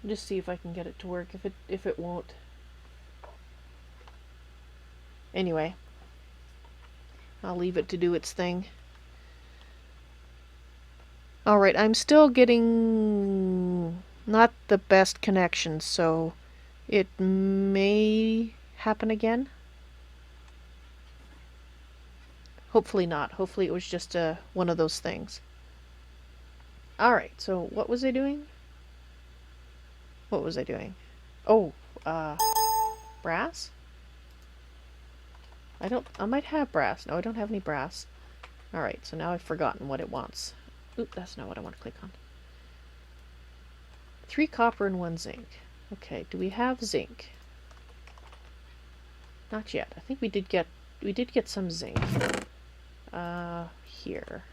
Just see if I can get it to work. If it won't. Anyway, I'll leave it to do its thing. Alright, I'm still getting not the best connection, so it may happen again. Hopefully not. Hopefully it was just one of those things. Alright, so what was I doing? What was I doing? Oh, brass? I might have brass. No, I don't have any brass. Alright, so now I've forgotten what it wants. Oop, that's not what I want to click on. 3 copper and 1 zinc. Okay, do we have zinc? Not yet. I think we did get some zinc. Here.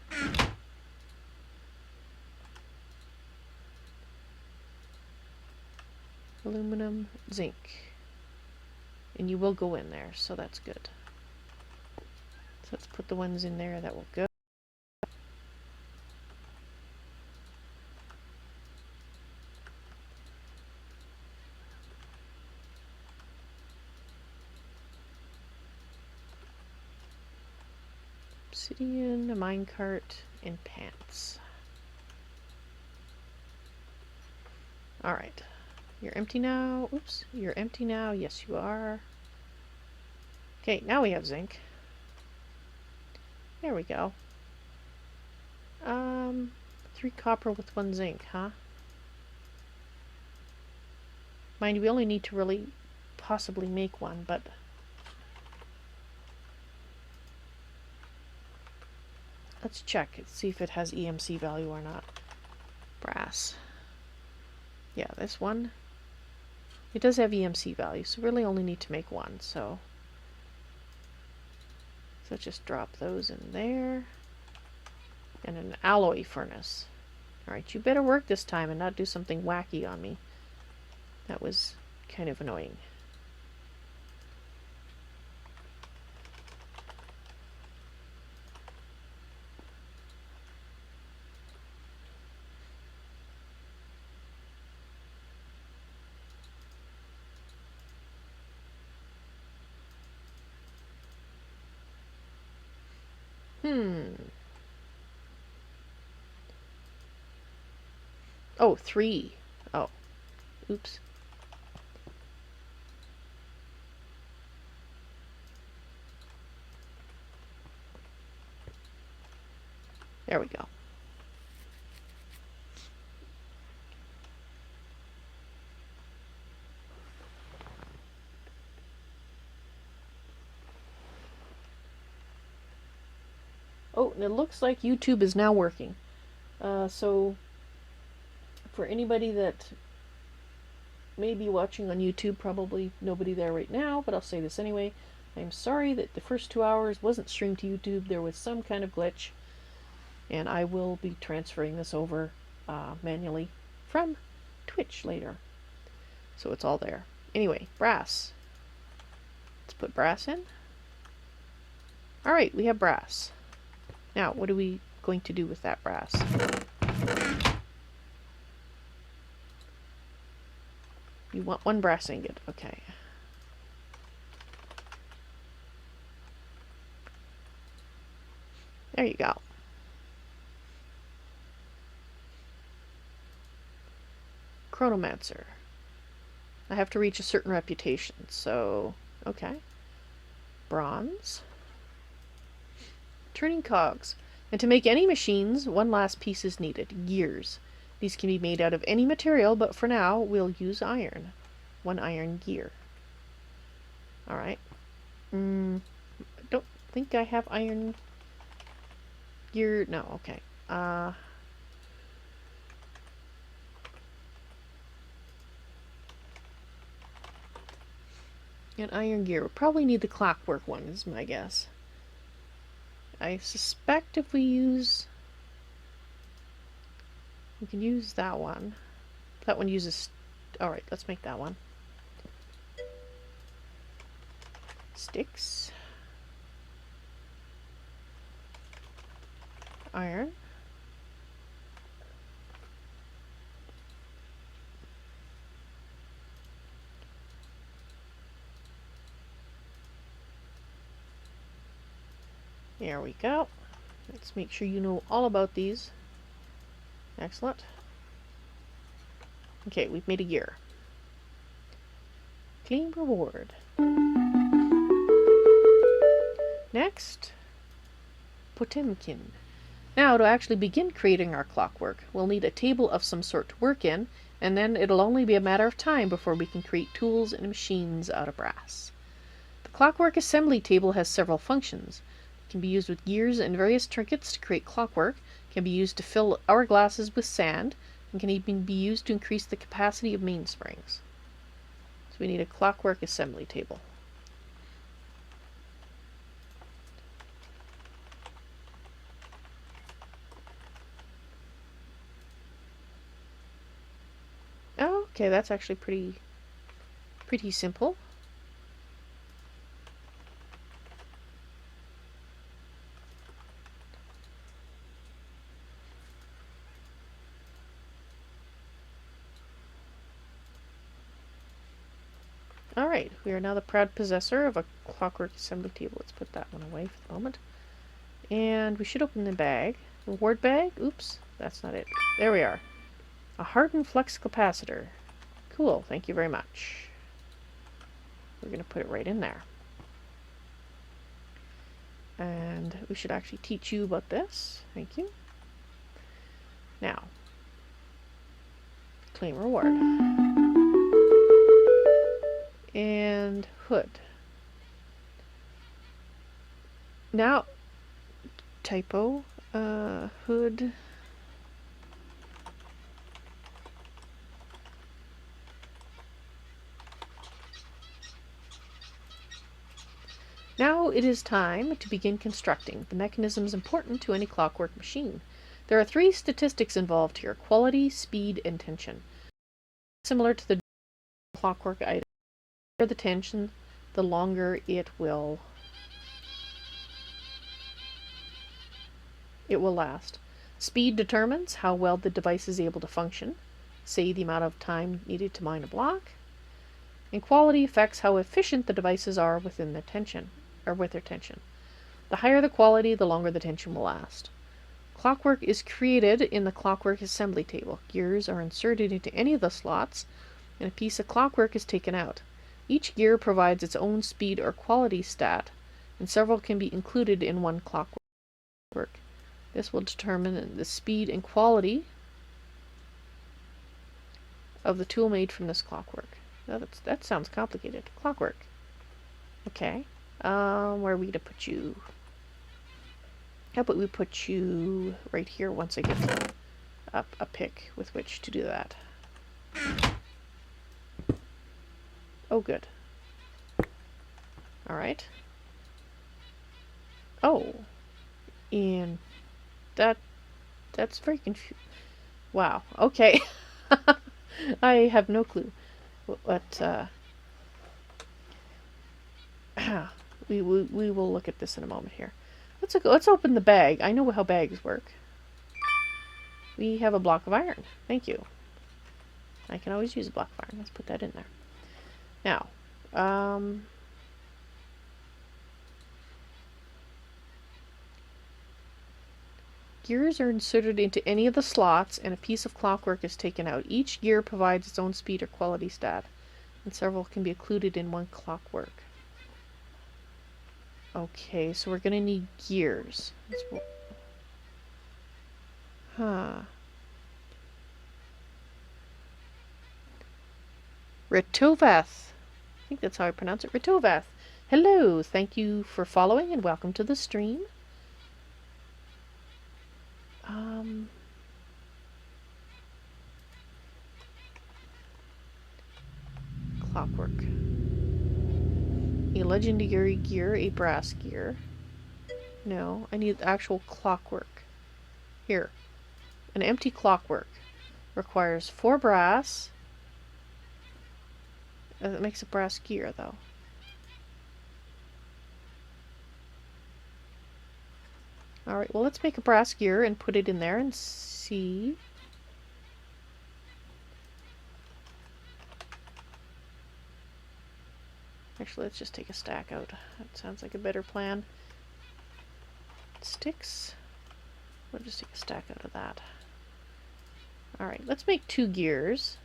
Aluminum, zinc. And you will go in there, so that's good. So let's put the ones in there that will go. Obsidian, a minecart, and pants. Alright. You're empty now. Oops. You're empty now. Yes, you are. Okay, now we have zinc. There we go. 3 copper with 1 zinc, huh? Mind you, we only need to really possibly make one, but... let's check and see if it has EMC value or not. Brass. Yeah, this one. It does have EMC value, so we really only need to make one, so... so just drop those in there. And an alloy furnace. Alright, you better work this time and not do something wacky on me. That was kind of annoying. Oh, 3. Oh. Oops. There we go. Oh, and it looks like YouTube is now working. So, for anybody that may be watching on YouTube, probably nobody there right now, but I'll say this anyway. I'm sorry that the first 2 hours wasn't streamed to YouTube. There was some kind of glitch, and I will be transferring this over manually from Twitch later. So it's all there. Anyway, brass. Let's put brass in. Alright, we have brass. Now, what are we going to do with that brass? You want 1 brass ingot. Okay. There you go. Chronomancer. I have to reach a certain reputation, so... okay. Bronze. Turning cogs. And to make any machines, 1 last piece is needed. Gears. These can be made out of any material, but for now, we'll use iron. 1 iron gear. Alright. I don't think I have iron gear. No, okay. An iron gear. We'll probably need the clockwork one, is my guess. I suspect if we use... we can use that one. That one uses... alright, let's make that one. Sticks. Iron. There we go. Let's make sure you know all about these. Excellent. Okay, we've made a gear. Claim reward. Next, Potemkin. Now, to actually begin creating our clockwork, we'll need a table of some sort to work in, and then it'll only be a matter of time before we can create tools and machines out of brass. The clockwork assembly table has several functions. It can be used with gears and various trinkets to create clockwork, can be used to fill hourglasses with sand, and can even be used to increase the capacity of mainsprings. So we need a clockwork assembly table. Oh, okay, that's actually pretty simple. Alright, we are now the proud possessor of a clockwork assembly table. Let's put that one away for the moment. And we should open the bag. Reward bag? Oops, that's not it. There we are. A hardened flux capacitor. Cool, thank you very much. We're going to put it right in there. And we should actually teach you about this. Thank you. Now, claim reward. And hood. Now, typo, hood. Now it is time to begin constructing the mechanisms important to any clockwork machine. There are 3 statistics involved here: quality, speed, and tension. Similar to the clockwork item, the higher the tension, the longer it will last. Speed determines how well the device is able to function, say the amount of time needed to mine a block. And quality affects how efficient the devices are within the tension, or with their tension. The higher the quality, the longer the tension will last. Clockwork is created in the clockwork assembly table. Gears are inserted into any of the slots, and a piece of clockwork is taken out. Each gear provides its own speed or quality stat, and several can be included in one clockwork. This will determine the speed and quality of the tool made from this clockwork. That sounds complicated. Clockwork. Okay. Where are we going to put you? How about we put you right here once I get a pick with which to do that. Oh, good. Alright. Oh. And that's very confusing. Wow. Okay. I have no clue. But, we will look at this in a moment here. Let's open the bag. I know how bags work. We have a block of iron. Thank you. I can always use a block of iron. Let's put that in there. Now, gears are inserted into any of the slots and a piece of clockwork is taken out. Each gear provides its own speed or quality stat, and several can be included in one clockwork. Okay, so we're going to need gears. Ritovath. I think that's how I pronounce it. Ritovath. Hello, thank you for following and welcome to the stream. Clockwork. A legendary gear, a brass gear. No, I need actual clockwork. Here. An empty clockwork requires 4 brass. That makes a brass gear, though. Alright, well, let's make a brass gear and put it in there and see. Actually, let's just take a stack out. That sounds like a better plan. sticks. We'll just take a stack out of that. Alright, let's make 2 gears.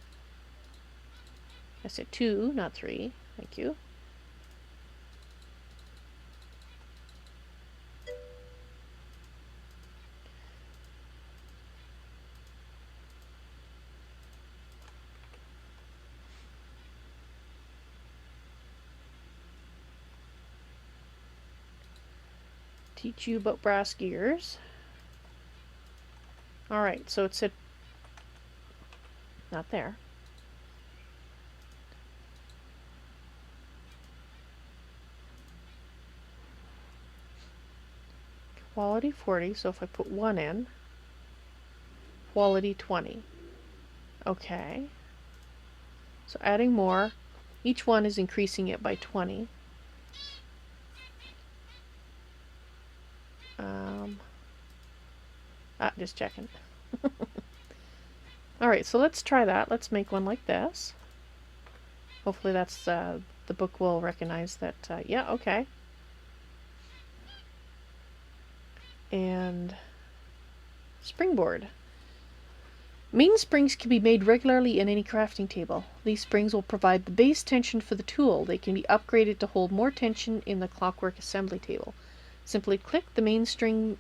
I said 2, not 3. Thank you. Teach you about brass gears. Alright, so it said not there. Quality 40, so if I put 1 in, quality 20. Okay. So adding more, each one is increasing it by 20. Just checking. Alright, so let's try that. Let's make one like this. Hopefully that's, the book will recognize that, yeah, okay. And springboard. Main springs can be made regularly in any crafting table. These springs will provide the base tension for the tool. They can be upgraded to hold more tension in the clockwork assembly table. Simply click the main spring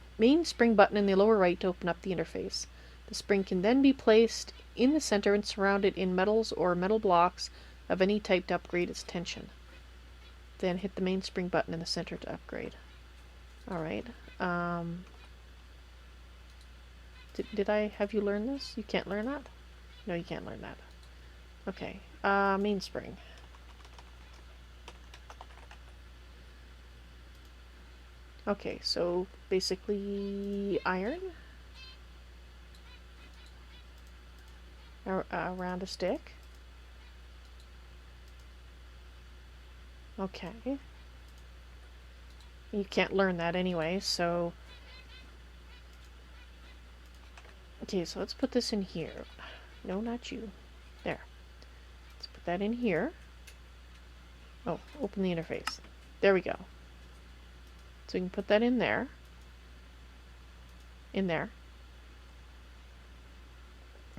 button in the lower right to open up the interface. The spring can then be placed in the center and surrounded in metals or metal blocks of any type to upgrade its tension. Then hit the main spring button in the center to upgrade. Alright. Did I have you learn this? You can't learn that? No, you can't learn that. Okay. Main spring. Okay, so basically iron around a stick. Okay. You can't learn that anyway, so... Okay, so let's put this in here. No, not you. There. Let's put that in here. Oh, open the interface. There we go. So we can put that in there. In there.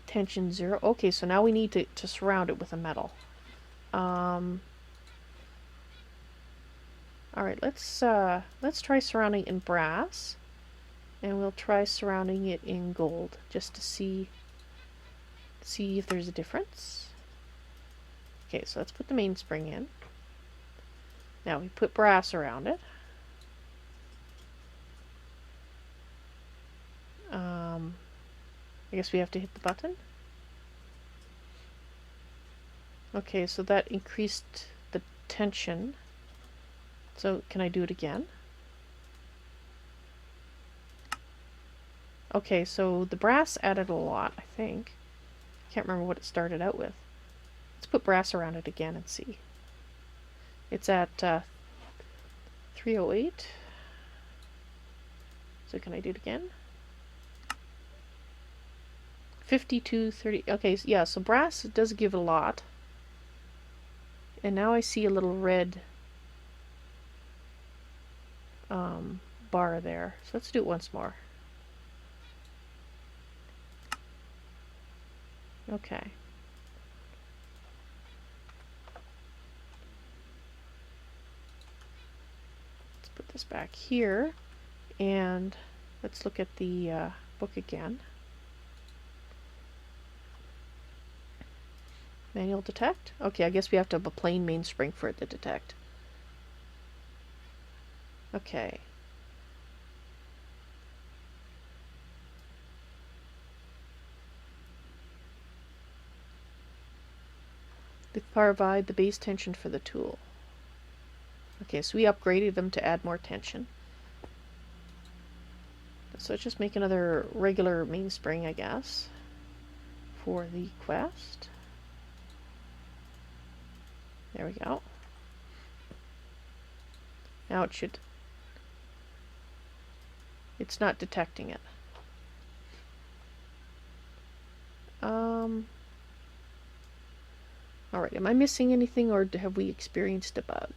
Tension 0. Okay, so now we need to surround it with a metal. Alright, let's try surrounding it in brass. And we'll try surrounding it in gold, just to see if there's a difference. Okay, so let's put the mainspring in. Now we put brass around it. I guess we have to hit the button. Okay, so that increased the tension. So can I do it again? Okay, so the brass added a lot, I think. Can't remember what it started out with. Let's put brass around it again and see. It's at 308. So can I do it again? 5230. Okay, yeah, so brass does give a lot. And now I see a little red bar there. So let's do it once more. Okay. Let's put this back here, and let's look at the book again. Manual detect? Okay, I guess we have to have a plain mainspring for it to detect. Okay. They provide the base tension for the tool. Okay, so we upgraded them to add more tension. So let's just make another regular mainspring, I guess, for the quest. There we go. Now it should... It's not detecting it. Alright, am I missing anything, or have we experienced a bug?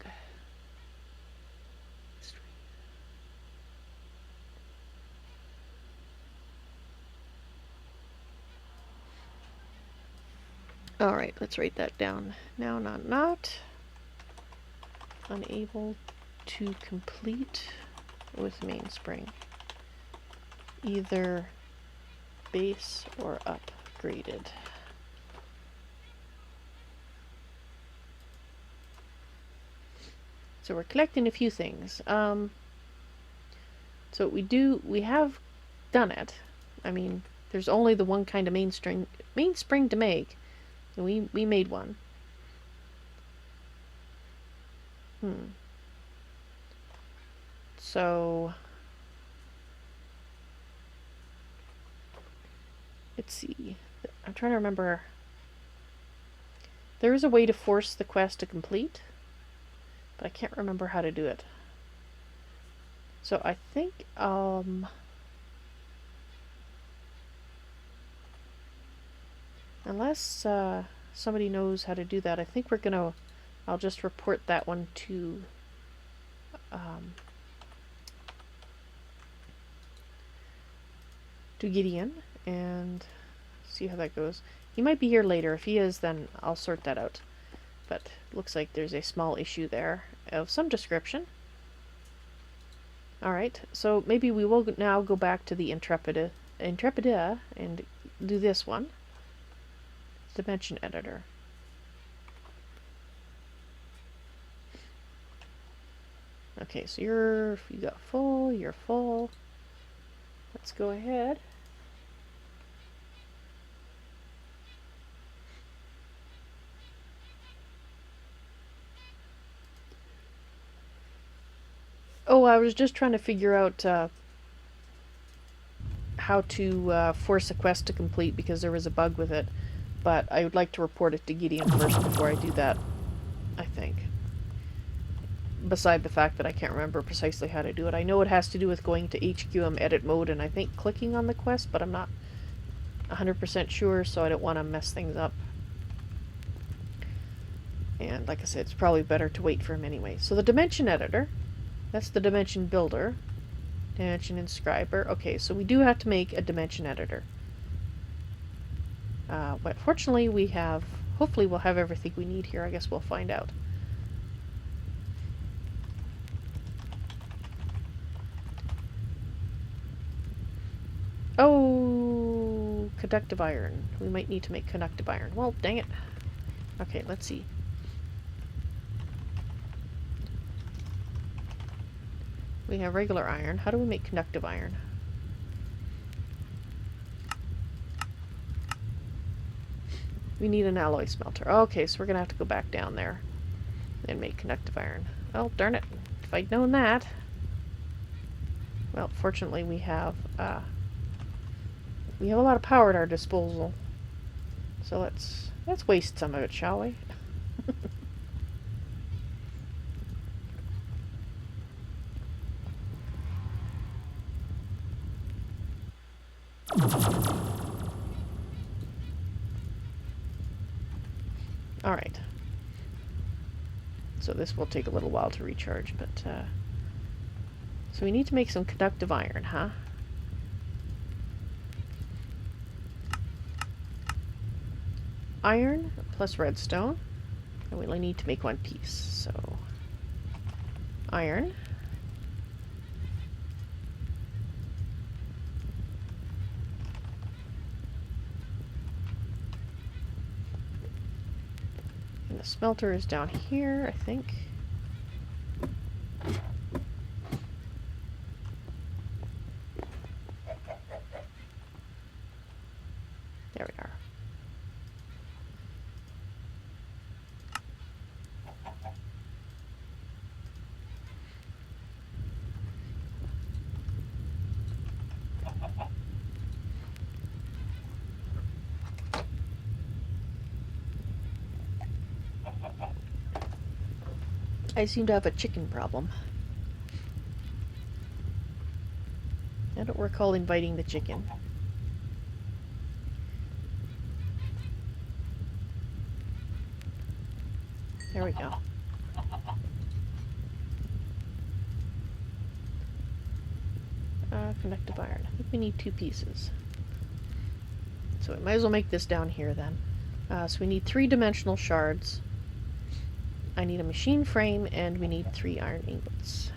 Alright, let's write that down. Now, not unable to complete with mainspring. Either base or upgraded. So we're collecting a few things. So we have done it. I mean, there's only the one kind of mainspring to make. And we made one. So let's see. I'm trying to remember. There is a way to force the quest to complete, but I can't remember how to do it. So I think unless somebody knows how to do that, I think I'll just report that one to Gideon and see how that goes. He might be here later. If he is, then I'll sort that out. But looks like there's a small issue there of some description. Alright, so maybe we will now go back to the Intrepida and do this one. Dimension editor. Okay, so you got full, you're full. Let's go ahead. Oh, I was just trying to figure out how to force a quest to complete because there was a bug with it. But I would like to report it to Gideon first before I do that, I think. Beside the fact that I can't remember precisely how to do it. I know it has to do with going to HQM edit mode and I think clicking on the quest, but I'm not 100% sure, so I don't want to mess things up. And like I said, it's probably better to wait for him anyway. So the dimension editor, that's the dimension builder. Dimension inscriber. Okay, so we do have to make a dimension editor. But fortunately we have, hopefully we'll have everything we need here. I guess we'll find out. Oh, conductive iron. We might need to make conductive iron. Well, dang it. Okay, let's see. We have regular iron. How do we make conductive iron? We need an alloy smelter. Okay, so we're going to have to go back down there and make conductive iron. Oh, darn it. If I'd known that. Well, fortunately we have a lot of power at our disposal. So let's waste some of it, shall we? Alright. So this will take a little while to recharge, but so we need to make some conductive iron, huh? Iron plus redstone. And we only need to make one piece, so iron. And the smelter is down here, I think. There we are. I seem to have a chicken problem. I don't recall inviting the chicken. There we go. Conductive iron. I think we need 2 pieces. So we might as well make this down here then. So we need 3 dimensional shards. I need a machine frame, and we need 3 iron ingots.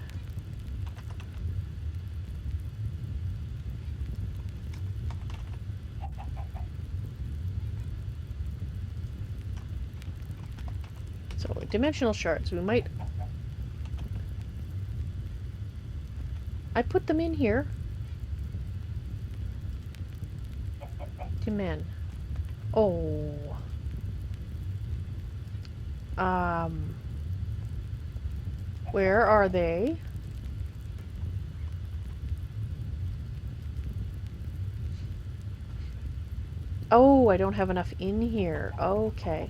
So, dimensional shards. We might... I put them in here. Dimen. Oh. Where are they? Oh, I don't have enough in here. Okay.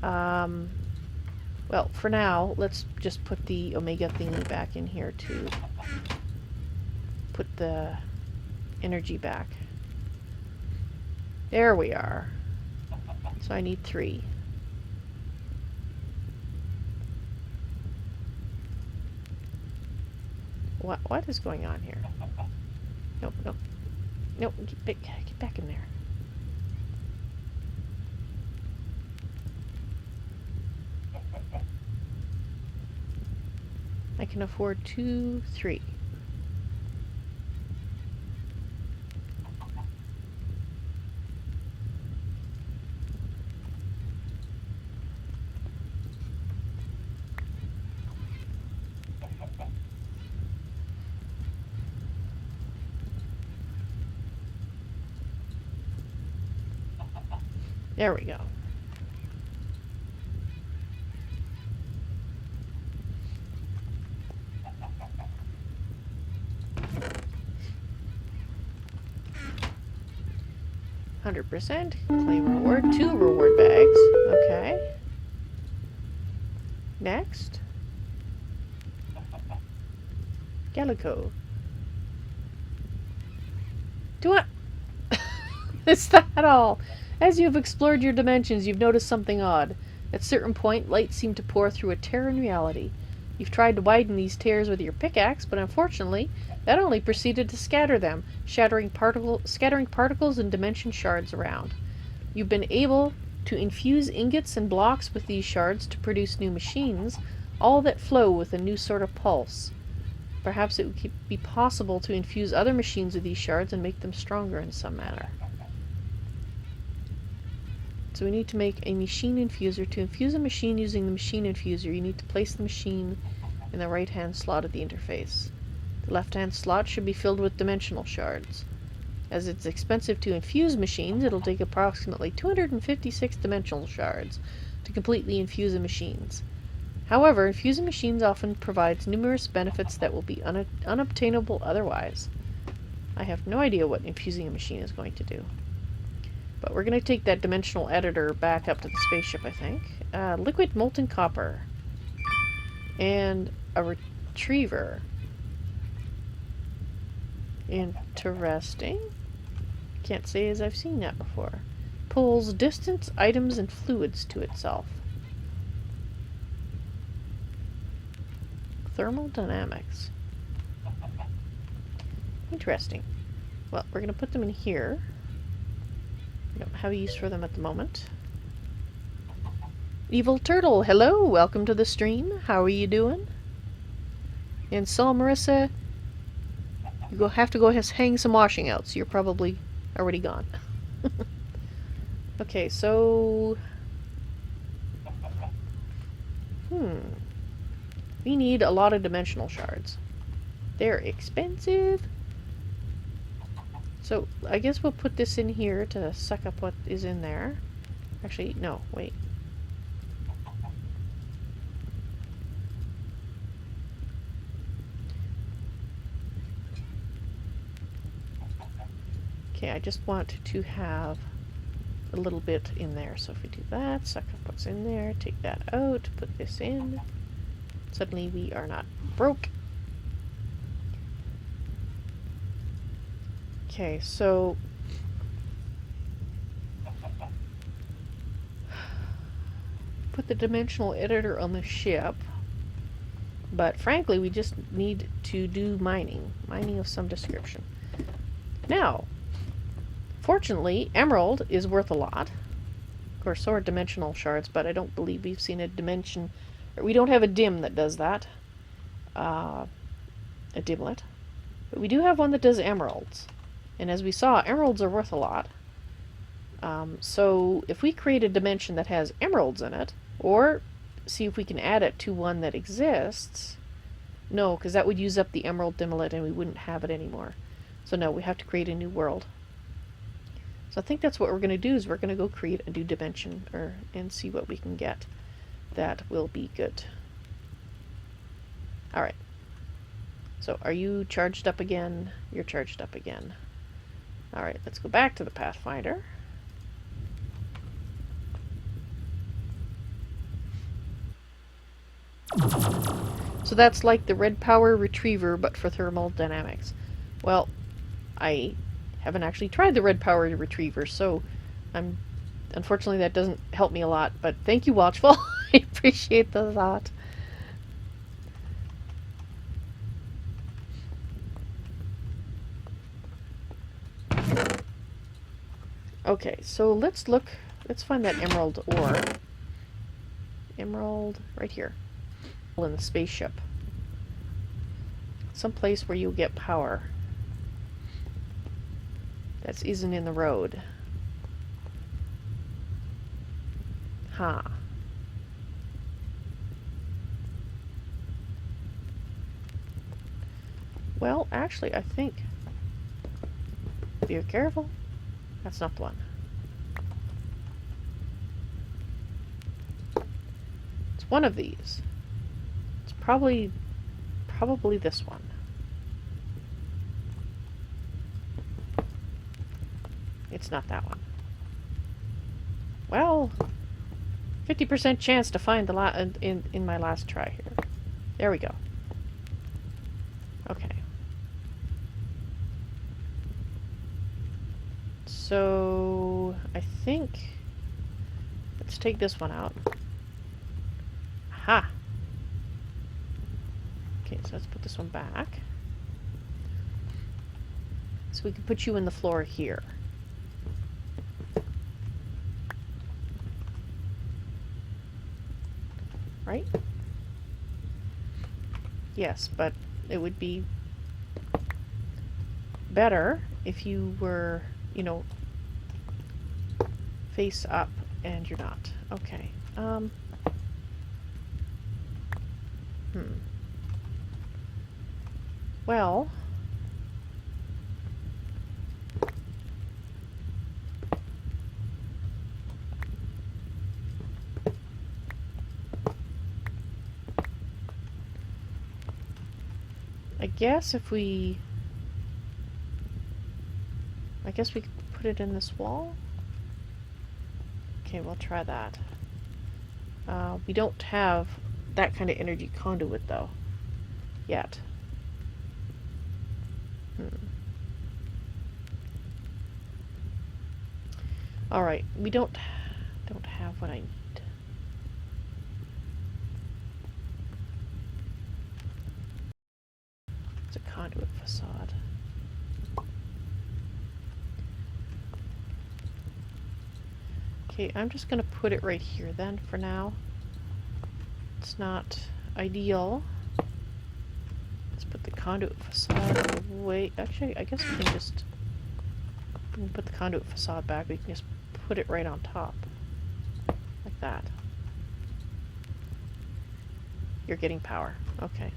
Well, for now, let's just put the Omega thingy back in here to put the energy back. There we are. So I need 3. What is going on here? Nope, nope. Nope, get back in there. I can afford 2, 3. There we go. %. Claim reward. 2 reward bags. Okay. Next. Gallico. Do I... Is that all? As you have explored your dimensions, you've noticed something odd. At a certain point, light seemed to pour through a tear in reality. You've tried to widen these tears with your pickaxe, but unfortunately, that only proceeded to scatter them, scattering particles and dimension shards around. You've been able to infuse ingots and blocks with these shards to produce new machines, all that flow with a new sort of pulse. Perhaps it would be possible to infuse other machines with these shards and make them stronger in some manner. So we need to make a machine infuser. To infuse a machine using the machine infuser, you need to place the machine in the right-hand slot of the interface. The left-hand slot should be filled with dimensional shards. As it's expensive to infuse machines, it'll take approximately 256 dimensional shards to completely infuse the machines. However, infusing machines often provides numerous benefits that will be unobtainable otherwise. I have no idea what infusing a machine is going to do. But we're going to take that dimensional editor back up to the spaceship, I think. Liquid molten copper. And a retriever. Interesting. Can't say as I've seen that before. Pulls distance, items, and fluids to itself. Thermodynamics. Interesting. Well, we're going to put them in here. We don't have a use for them at the moment. Evil Turtle, hello! Welcome to the stream. How are you doing? And Saul Marissa, you have to go hang some washing out, so you're probably already gone. Okay, so... We need a lot of dimensional shards. They're expensive. So, I guess we'll put this in here to suck up what is in there. Actually, no, wait. Okay, I just want to have a little bit in there. So if we do that, suck up what's in there, take that out, put this in. Suddenly we are not broke. Okay, so put the dimensional editor on the ship, but frankly we just need to do mining of some description. Now, fortunately, emerald is worth a lot. Of course, so are dimensional shards, but I don't believe we've seen a dimension... Or we don't have a dim that does that. A dimlet. But we do have one that does emeralds. And as we saw, emeralds are worth a lot. So if we create a dimension that has emeralds in it, or see if we can add it to one that exists... No, because that would use up the emerald dimlet and we wouldn't have it anymore. So no, we have to create a new world. So I think that's what we're going to do, is we're going to go create a new dimension and see what we can get. That will be good. Alright. So are you charged up again? You're charged up again. Alright, let's go back to the Pathfinder. So that's like the red power retriever, but for thermal dynamics. Well, I haven't actually tried the red power retriever, so unfortunately that doesn't help me a lot, but thank you, Watchful. I appreciate the thought. Okay, so let's find that emerald ore. Emerald, right here. In the spaceship. Some place where you get power. That isn't in the road. Huh. Well, actually, I think... Be careful. That's not the one. It's one of these. It's probably this one. It's not that one. Well, 50% chance to find the in my last try here. There we go. Okay. So I think let's take this one out. Aha. Okay, so let's put this one back. So we can put you in the floor here. Right? Yes, but it would be better if you were, you know, face up, and you're not. Okay. Well, I guess we could put it in this wall. Okay, we'll try that. We don't have that kind of energy conduit, though, yet. Alright, we don't have what I need. It's a conduit facade. Okay, I'm just going to put it right here then for now. It's not ideal. Let's put the conduit facade away. Actually, I guess we can just put the conduit facade back. We can just put it right on top. Like that. You're getting power. Okay.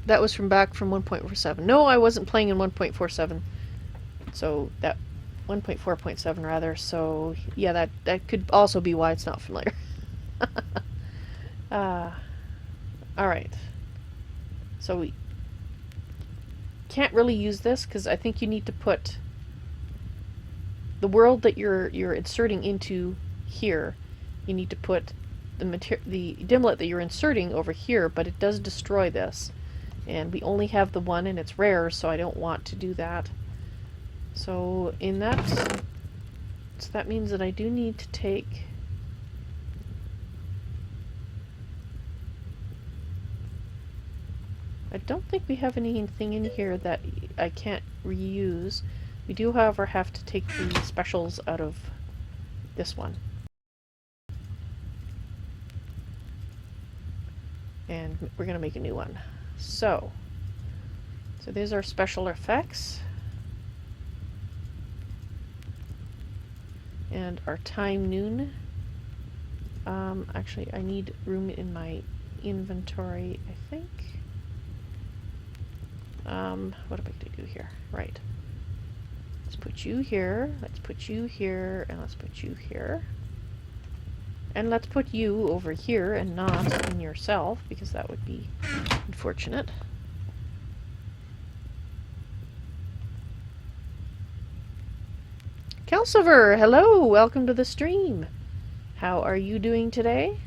That was back from 1.47. No, I wasn't playing in 1.47. So that 1.4.7 rather. So yeah, that could also be why it's not familiar. All right. So we can't really use this because I think you need to put the world that you're inserting into here. You need to put the dimlet that you're inserting over here, but it does destroy this. And we only have the one, and it's rare, so I don't want to do that. So that means that I do need to take... I don't think we have anything in here that I can't reuse. We do, however, have to take the specials out of this one. And we're going to make a new one. So there's our special effects. And our time noon. Actually, I need room in my inventory, I think. What am I going to do here? Right. Let's put you here, let's put you here, and let's put you here. And let's put you over here and not in yourself, because that would be unfortunate. Kelsiver, hello! Welcome to the stream. How are you doing today?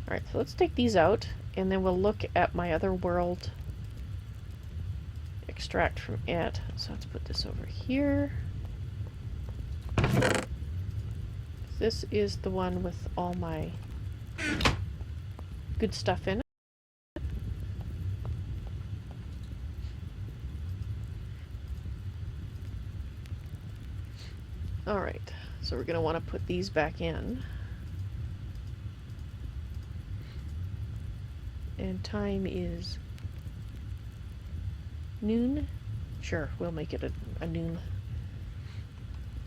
Alright, so let's take these out, and then we'll look at my other world. Extract from it. So let's put this over here. This is the one with all my good stuff in it. Alright, so we're going to want to put these back in. And time is noon? Sure, we'll make it a noon.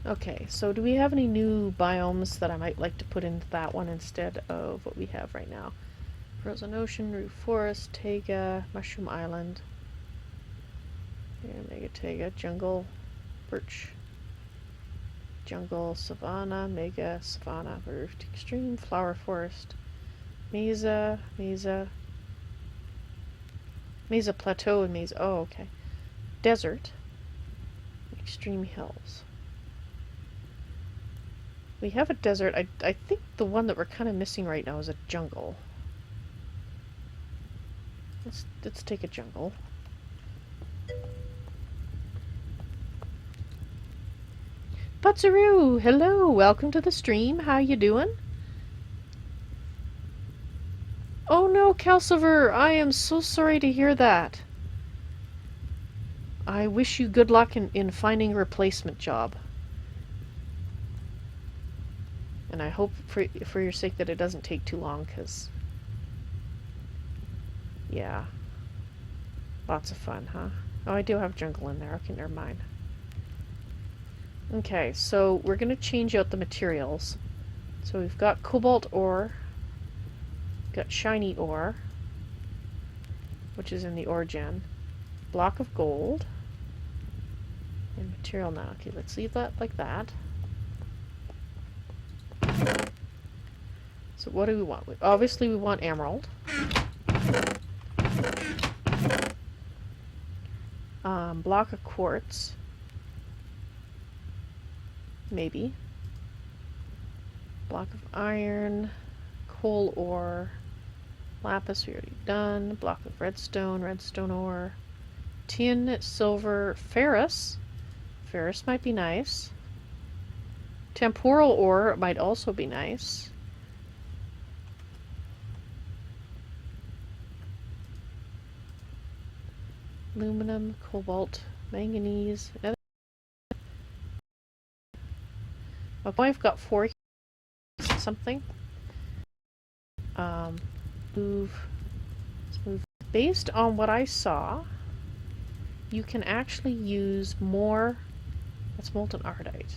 Okay, so do we have any new biomes that I might like to put into that one instead of what we have right now? Frozen Ocean, Root Forest, Taiga, Mushroom Island, Mega Taiga, Jungle, Birch, Jungle, Savannah, Mega, Savannah, Root Extreme, Flower Forest, Mesa Plateau and Mesa. Oh, okay. Desert. Extreme Hills. We have a desert. I think the one that we're kind of missing right now is a jungle. Let's take a jungle. Butseroo, hello, welcome to the stream. How you doing? Oh no, Calcifer, I am so sorry to hear that. I wish you good luck in finding a replacement job. And I hope for your sake that it doesn't take too long, because... yeah. Lots of fun, huh? Oh, I do have jungle in there. Okay, never mind. Okay, so we're going to change out the materials. So we've got cobalt ore. Got shiny ore, which is in the ore gen. Block of gold. And material now. Okay, let's leave that like that. So what do we want? Obviously we want emerald. Block of quartz. Maybe. Block of iron. Coal ore. Lapis we already done. Block of redstone ore. Tin, silver, ferrous. Ferrous might be nice. Temporal ore might also be nice. Aluminum, cobalt, manganese. Okay, I've got 4 something. Let's move. Based on what I saw, you can actually use more. That's molten ardite.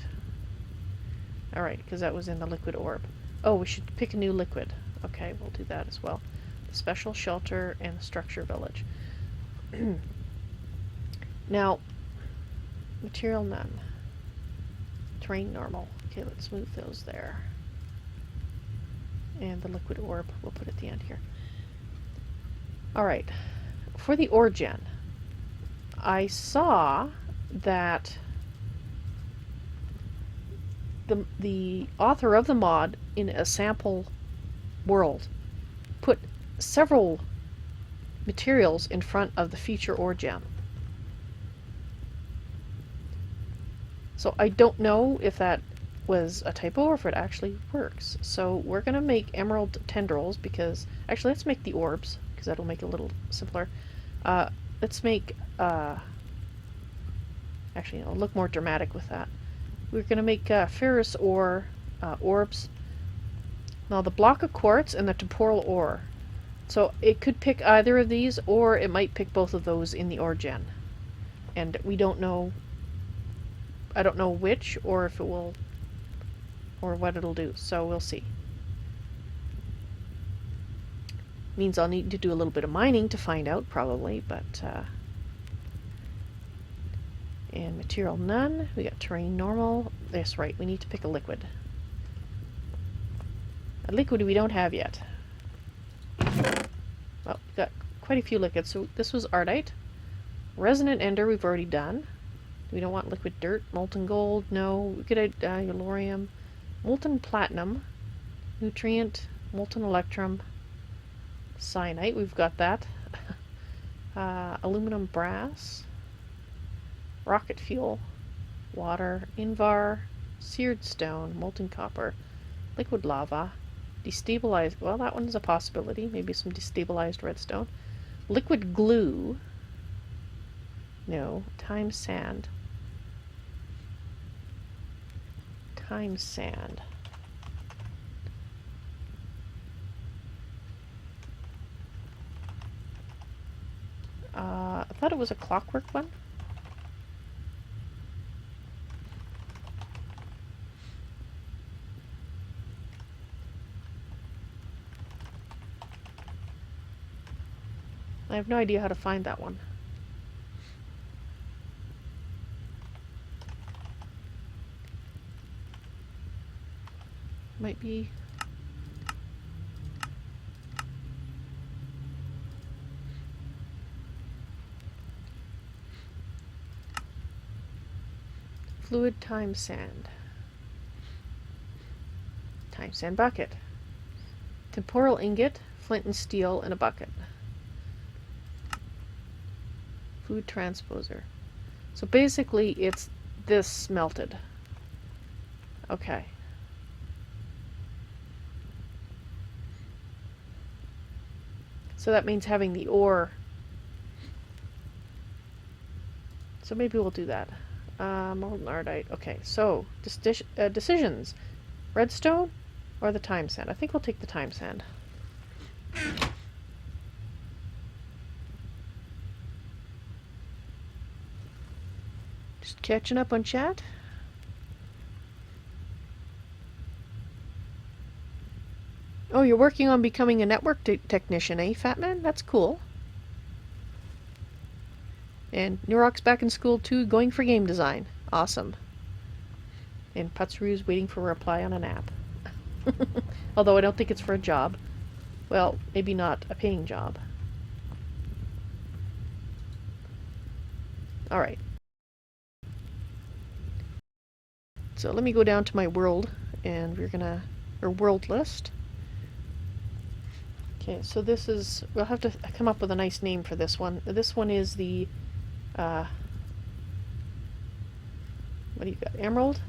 Alright, because that was in the liquid orb. Oh, we should pick a new liquid. Okay, we'll do that as well. The special shelter and the structure village. Now, material none. Terrain normal. Okay, let's move those there. And the liquid orb we'll put at the end here. Alright, for the ore gen, I saw that the author of the mod in a sample world put several materials in front of the feature ore gen. So I don't know if that was a typo or if it actually works. So we're going to make emerald tendrils because... actually, let's make the orbs. because that'll make it a little simpler. Let's make, actually, I'll look more dramatic with that. We're going to make ferrous ore orbs. Now the block of quartz and the temporal ore. So it could pick either of these, or it might pick both of those in the ore gen. And we don't know, I don't know which, or if it will, or what it'll do. So we'll see. Means I'll need to do a little bit of mining to find out, probably, but and material none. We got terrain normal. That's right, we need to pick a liquid. A liquid we don't have yet. Well, we've got quite a few liquids. So this was ardite. Resonant ender we've already done. We don't want liquid dirt. Molten gold, no. We could add yellorium. Molten platinum. Nutrient. Molten electrum. Cyanite, we've got that. Aluminum brass. Rocket fuel. Water. Invar. Seared stone. Molten copper. Liquid lava. Destabilized, well, that one's a possibility. Maybe some destabilized redstone. Liquid glue. No. Time sand. Time sand. I thought it was a clockwork one. I have no idea how to find that one. Might be... Fluid time sand. Time sand bucket. Temporal ingot, flint and steel, and a bucket. Food transposer. So basically it's this melted. Okay. So that means having the ore. So maybe we'll do that. Molten ardite. Okay, so decisions. Redstone or the time sand? I think we'll take the time sand. Just catching up on chat. Oh, you're working on becoming a network technician, eh, Fatman? That's cool. And Nurok's back in school too, going for game design. Awesome. And Patsuru's waiting for a reply on an app. Although I don't think it's for a job. Well, maybe not a paying job. Alright. So let me go down to my world, and we're gonna, or world list. Okay, so this is, we'll have to come up with a nice name for this one. This one is the, what do you got, emerald?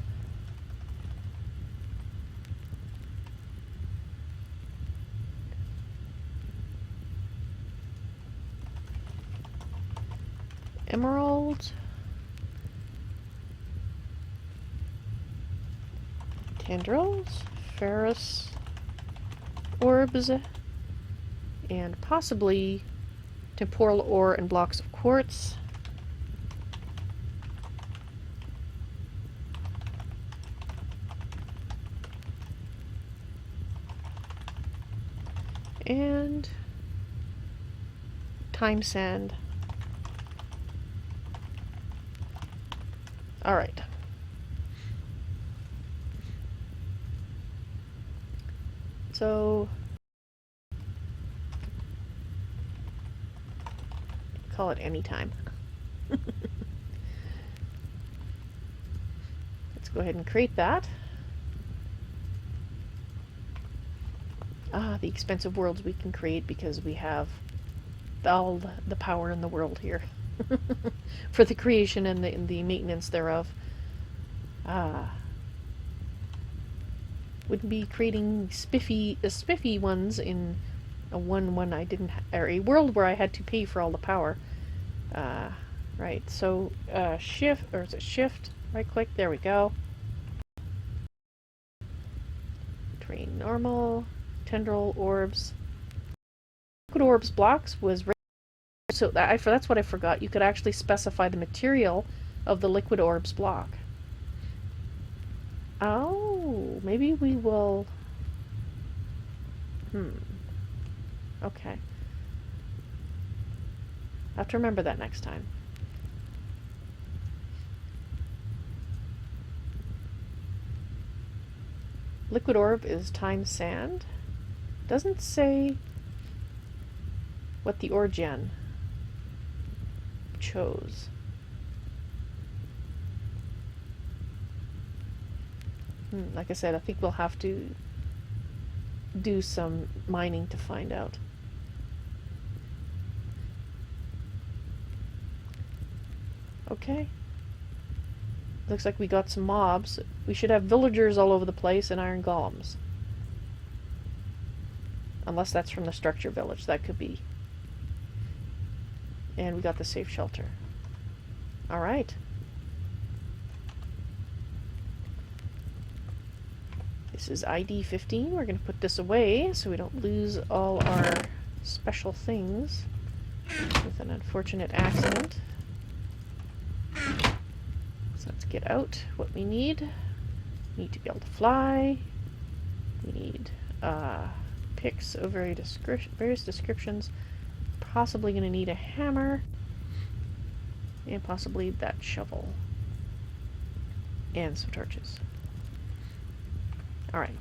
Emerald. Tendrils, ferrous orbs, and possibly temporal ore and blocks of quartz. And time sand. All right. So call it anytime. Let's go ahead and create that. Ah, the expensive worlds we can create because we have all the power in the world here for the creation and the maintenance thereof. Ah. Wouldn't be creating spiffy ones in I didn't, or a world where I had to pay for all the power. Right, so shift, or is it shift? Right click, there we go. Terrain normal, tendril orbs. Liquid orbs blocks was so that's what I forgot. You could actually specify the material of the liquid orbs block. Oh, maybe we will. Okay. I have to remember that next time. Liquid orb is time sand. Doesn't say what the origin chose. Like I said, I think we'll have to do some mining to find out. Okay. Looks like we got some mobs. We should have villagers all over the place and iron golems. Unless that's from the structure village. That could be. And we got the safe shelter. Alright. This is ID 15. We're going to put this away so we don't lose all our special things with an unfortunate accident. So let's get out what we need. We need to be able to fly. We need picks of various descriptions. Possibly going to need a hammer. And possibly that shovel. And some torches. Alright.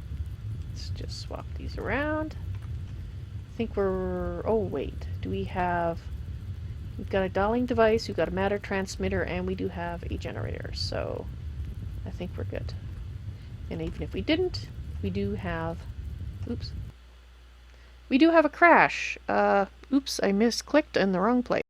Let's just swap these around. I think we're... Oh, wait. Do we have... We've got a dialing device, we've got a matter transmitter, and we do have a generator, so I think we're good. And even if we didn't, we do have... Oops. We do have a crash. Oops, I misclicked in the wrong place.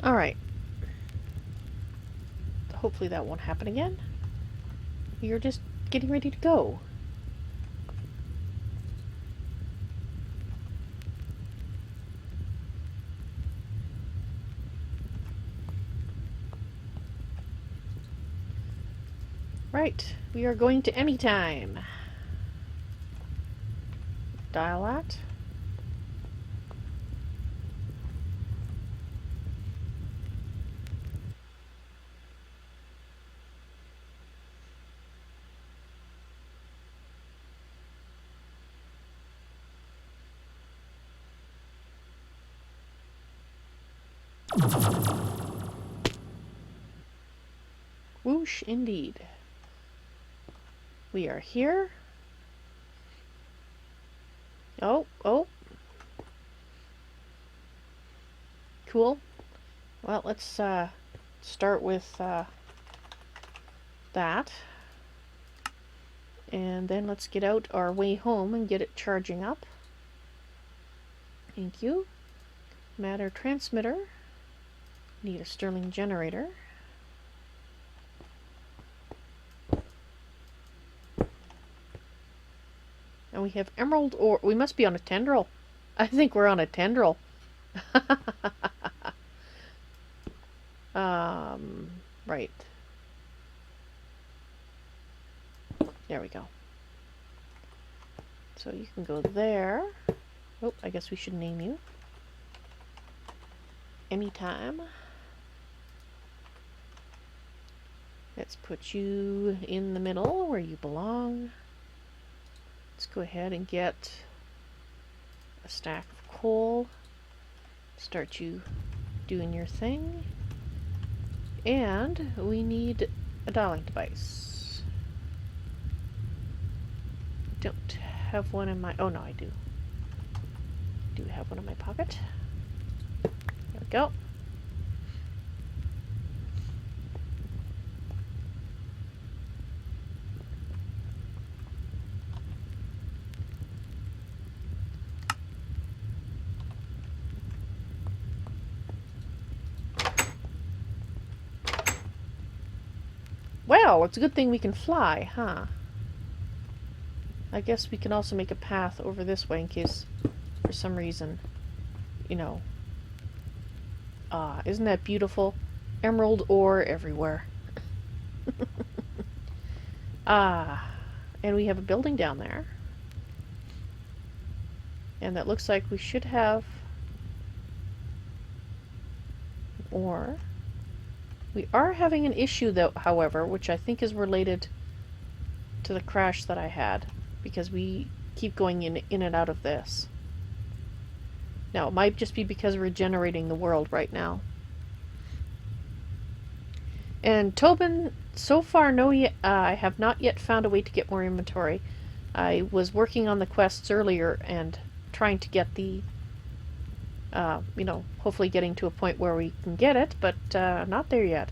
Alright. Hopefully that won't happen again. You're just getting ready to go. Right, we are going to Anytime. Dial that. Whoosh, indeed. We are here. Oh, oh. Cool. Well, let's start with that. And then let's get out our way home and get it charging up. Thank you. Matter transmitter. Need a Stirling generator. And we have emerald ore. We must be on a tendril. I think we're on a tendril. Right. There we go. So you can go there. Oh, I guess we should name you. Anytime. Let's put you in the middle where you belong. Let's go ahead and get a stack of coal. Start you doing your thing. And we need a dialing device. Don't have one in my... Oh, no, I do. Do have one in my pocket. There we go. Well, it's a good thing we can fly, huh? I guess we can also make a path over this way in case, for some reason, you know. Isn't that beautiful? Emerald ore everywhere. And we have a building down there. And that looks like we should have ore. We are having an issue, though, however, which I think is related to the crash that I had, because we keep going in and out of this. Now, it might just be because we're generating the world right now. And Tobin, so far, no, I have not yet found a way to get more inventory. I was working on the quests earlier and trying to get the you know, hopefully getting to a point where we can get it, but not there yet.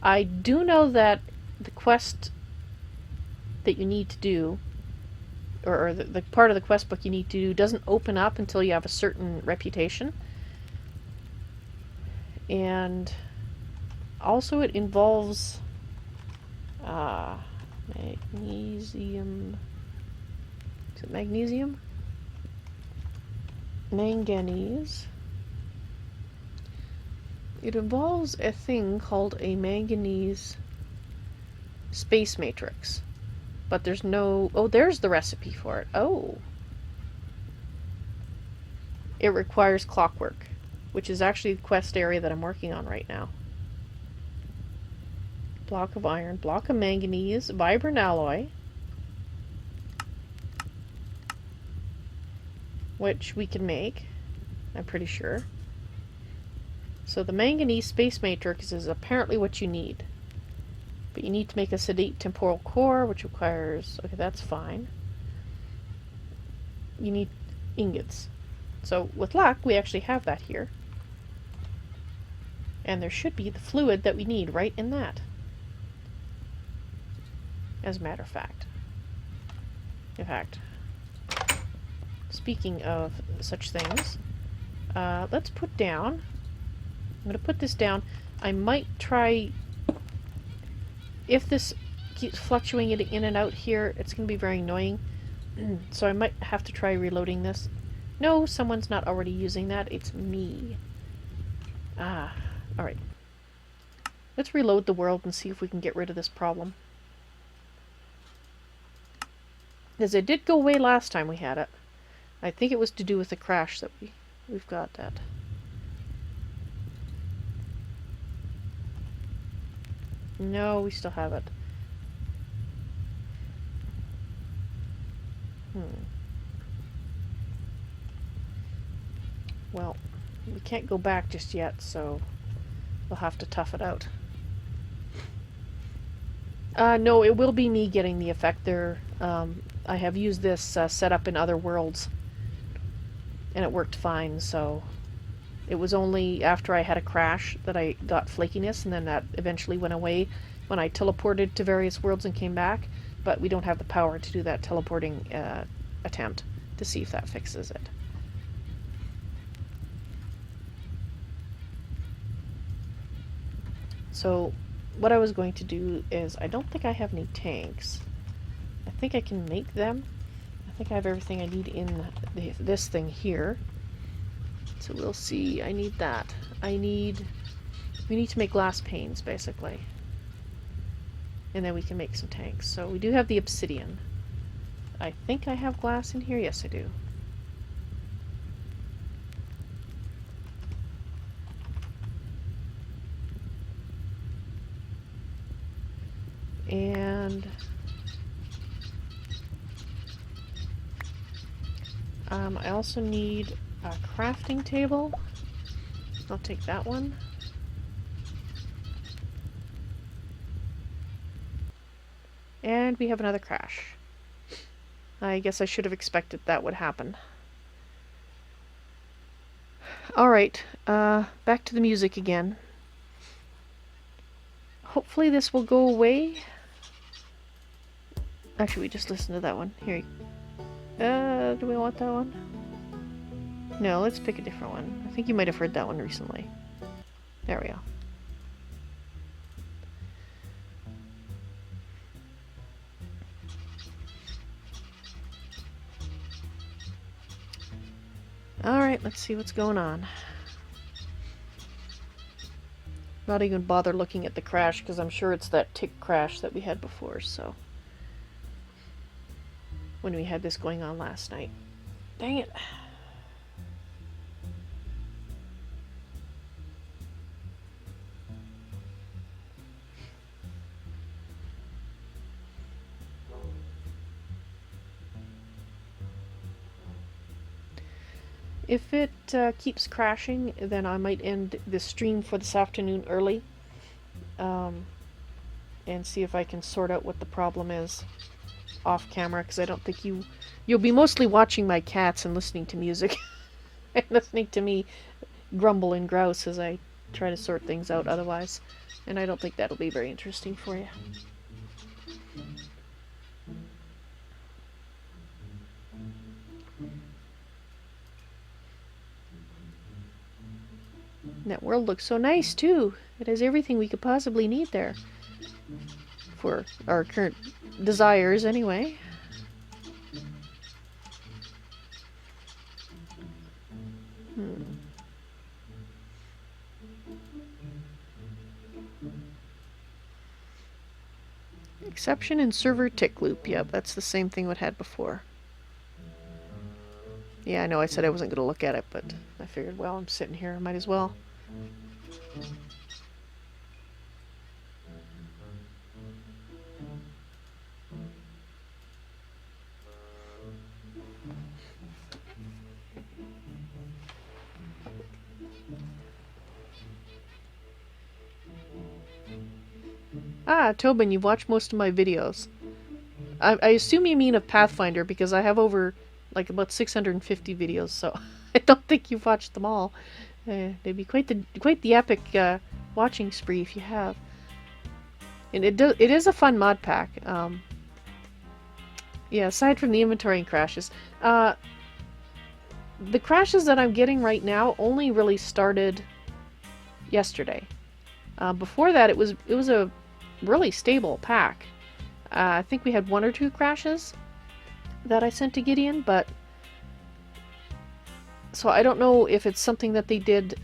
I do know that the quest that you need to do, or the part of the quest book you need to do, doesn't open up until you have a certain reputation. And also it involves magnesium. Is it magnesium? Manganese. It involves a thing called a manganese space matrix. But there's no... Oh, there's the recipe for it. Oh. It requires clockwork, which is actually the quest area that I'm working on right now. Block of iron, block of manganese, vibrant alloy, which we can make, I'm pretty sure. So the manganese space matrix is apparently what you need. But you need to make a sedate temporal core, which requires... Okay, that's fine. You need ingots. So with luck, we actually have that here. And there should be the fluid that we need right in that. As a matter of fact. In fact, speaking of such things, let's put down I'm going to put this down. I might try... If this keeps fluctuating in and out here, it's going to be very annoying. So I might have to try reloading this. No, someone's not already using that. It's me. Ah, alright. Let's reload the world and see if we can get rid of this problem. Because it did go away last time we had it. I think it was to do with the crash that we've got that. No, we still have it. Well, we can't go back just yet, so we'll have to tough it out. No, it will be me getting the effect there. I have used this setup in other worlds, and it worked fine, so it was only after I had a crash that I got flakiness, and then that eventually went away when I teleported to various worlds and came back, but we don't have the power to do that teleporting attempt to see if that fixes it. So what I was going to do is, I don't think I have any tanks. I think I can make them. I think I have everything I need in this thing here. So we'll see. I need that. We need to make glass panes, basically. And then we can make some tanks. So we do have the obsidian. I think I have glass in here. Yes, I do. And I also need a crafting table. I'll take that one. And we have another crash. I guess I should have expected that would happen. Alright, back to the music again. Hopefully this will go away. Actually, we just listened to that one. Here. Do we want that one? No, let's pick a different one. I think you might have heard that one recently. There we go. Alright, let's see what's going on. Not even bother looking at the crash, because I'm sure it's that tick crash that we had before, so... when we had this going on last night. Dang it. If it keeps crashing, then I might end the stream for this afternoon early. And see if I can sort out what the problem is off camera, because I don't think you'll be mostly watching my cats and listening to music. And listening to me grumble and grouse as I try to sort things out otherwise. And I don't think that'll be very interesting for you. That world looks so nice too. It has everything we could possibly need there. For our current desires, anyway. Exception in server tick loop. Yep, that's the same thing we had before. Yeah, I know I said I wasn't going to look at it, but I figured, well, I'm sitting here, I might as well. Ah, Tobin, you've watched most of my videos. I assume you mean of Pathfinder, because I have over, like, about 650 videos, so I don't think you've watched them all. They'd be quite the epic watching spree if you have. And it is a fun mod pack. Yeah, aside from the inventory and crashes. The crashes that I'm getting right now only really started yesterday. Before that, it was a really stable pack. I think we had 1 or 2 crashes that I sent to Gideon, but so I don't know if it's something that they did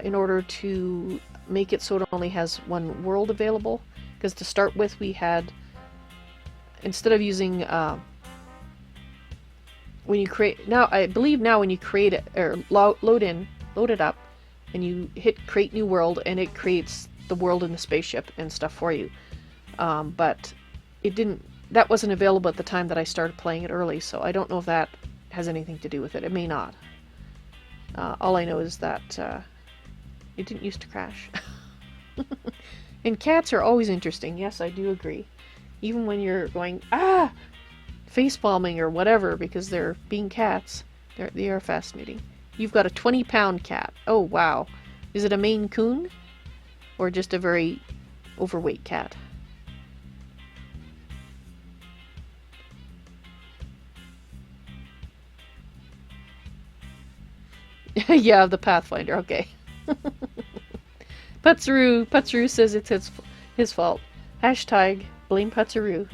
in order to make it so it only has 1 world available. Because to start with, we had, instead of using when you create, now I believe now when you create it or load it up, and you hit create new world, and it creates the world and the spaceship and stuff for you. But it didn't. That wasn't available at the time that I started playing it early, so I don't know if that has anything to do with it. It may not. All I know is that it didn't used to crash. And cats are always interesting. Yes, I do agree. Even when you're going, face palming or whatever, because they're being cats, they are fascinating. You've got a 20-pound cat. Oh, wow. Is it a Maine Coon? Or just a very overweight cat? Yeah, the Pathfinder. Okay. Putsaroo says it's his fault. Hashtag blame Putsaroo.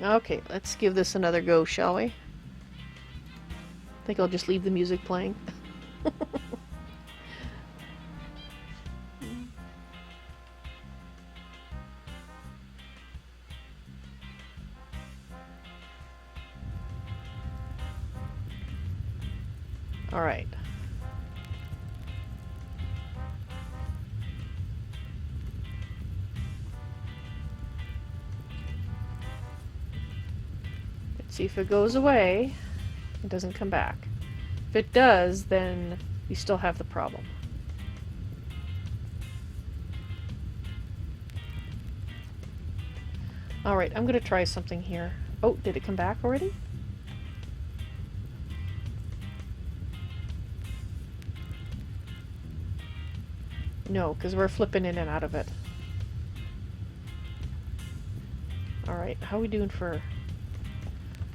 Okay, let's give this another go, shall we? I think I'll just leave the music playing. All right. Let's see if it goes away. It doesn't come back. If it does, then we still have the problem. All right, I'm going to try something here. Oh, did it come back already? No, because we're flipping in and out of it. Alright, how are we doing for...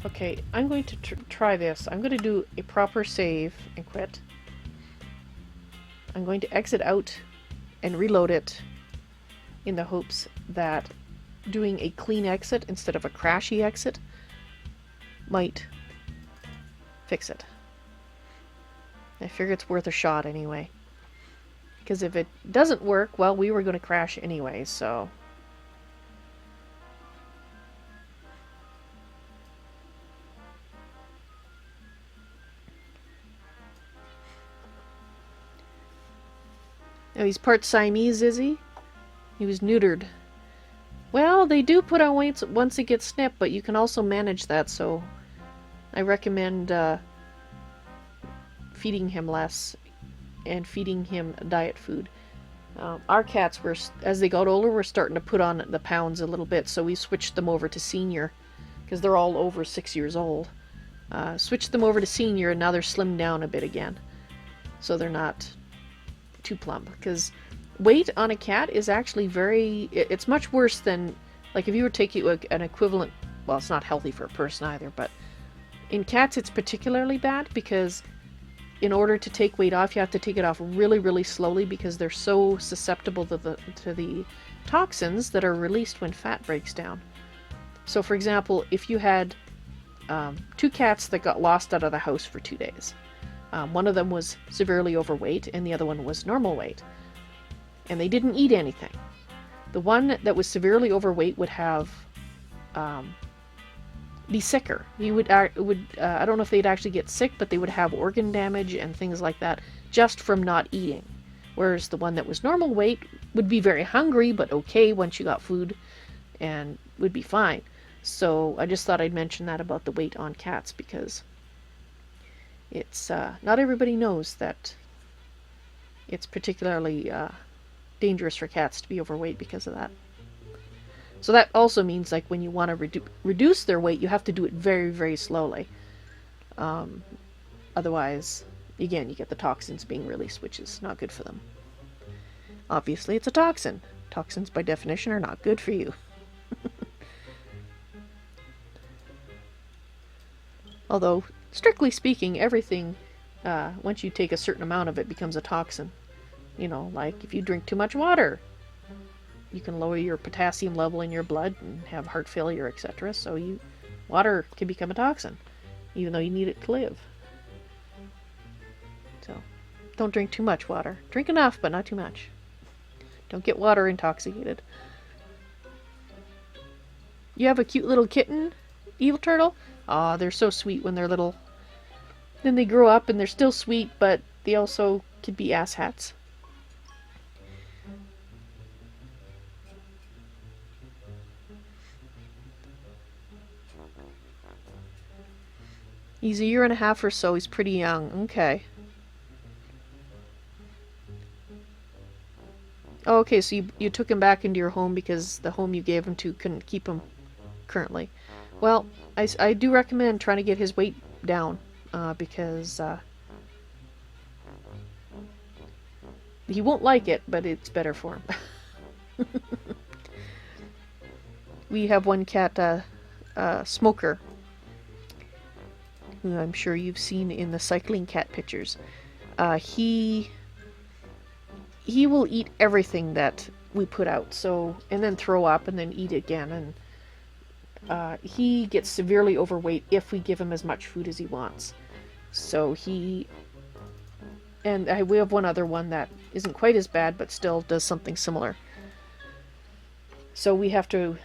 Okay, I'm going to try this. I'm going to do a proper save and quit. I'm going to exit out and reload it in the hopes that doing a clean exit instead of a crashy exit might fix it. I figure it's worth a shot anyway. Because if it doesn't work, well, we were going to crash anyway, so... Oh, he's part Siamese, is he? He was neutered. Well, they do put on weight once it gets snipped, but you can also manage that, so... I recommend feeding him less and feeding him diet food. Our cats were, as they got older, were starting to put on the pounds a little bit, so we switched them over to senior, because they're all over 6 years old. Switched them over to senior, and now they're slimmed down a bit again, so they're not too plump. Because weight on a cat is actually it's much worse than, like if you were taking an equivalent, well, it's not healthy for a person either, but in cats it's particularly bad because in order to take weight off, you have to take it off really, really slowly because they're so susceptible to the toxins that are released when fat breaks down. So, for example, if you had 2 cats that got lost out of the house for 2 days, one of them was severely overweight and the other one was normal weight, and they didn't eat anything. The one that was severely overweight would have be sicker. He would I don't know if they'd actually get sick, but they would have organ damage and things like that just from not eating. Whereas the one that was normal weight would be very hungry, but okay once you got food and would be fine. So I just thought I'd mention that about the weight on cats because it's not everybody knows that it's particularly dangerous for cats to be overweight because of that. So that also means, like, when you want to reduce their weight, you have to do it very, very slowly. Otherwise, again, you get the toxins being released, which is not good for them. Obviously, it's a toxin. Toxins, by definition, are not good for you. Although, strictly speaking, everything, once you take a certain amount of it, becomes a toxin. You know, like if you drink too much water, you can lower your potassium level in your blood and have heart failure, etc. So water can become a toxin, even though you need it to live. So, don't drink too much water. Drink enough, but not too much. Don't get water intoxicated. You have a cute little kitten, Evil Turtle? Aw, they're so sweet when they're little. Then they grow up and they're still sweet, but they also could be asshats. He's a year and a half or so. He's pretty young. Okay. Oh, okay, so you took him back into your home because the home you gave him to couldn't keep him currently. Well, I do recommend trying to get his weight down, because he won't like it, but it's better for him. We have one cat, Smoker, who I'm sure you've seen in the cycling cat pictures. He will eat everything that we put out, so, and then throw up and then eat again, and he gets severely overweight if we give him as much food as he wants. So we have one other one that isn't quite as bad, but still does something similar. So we have to,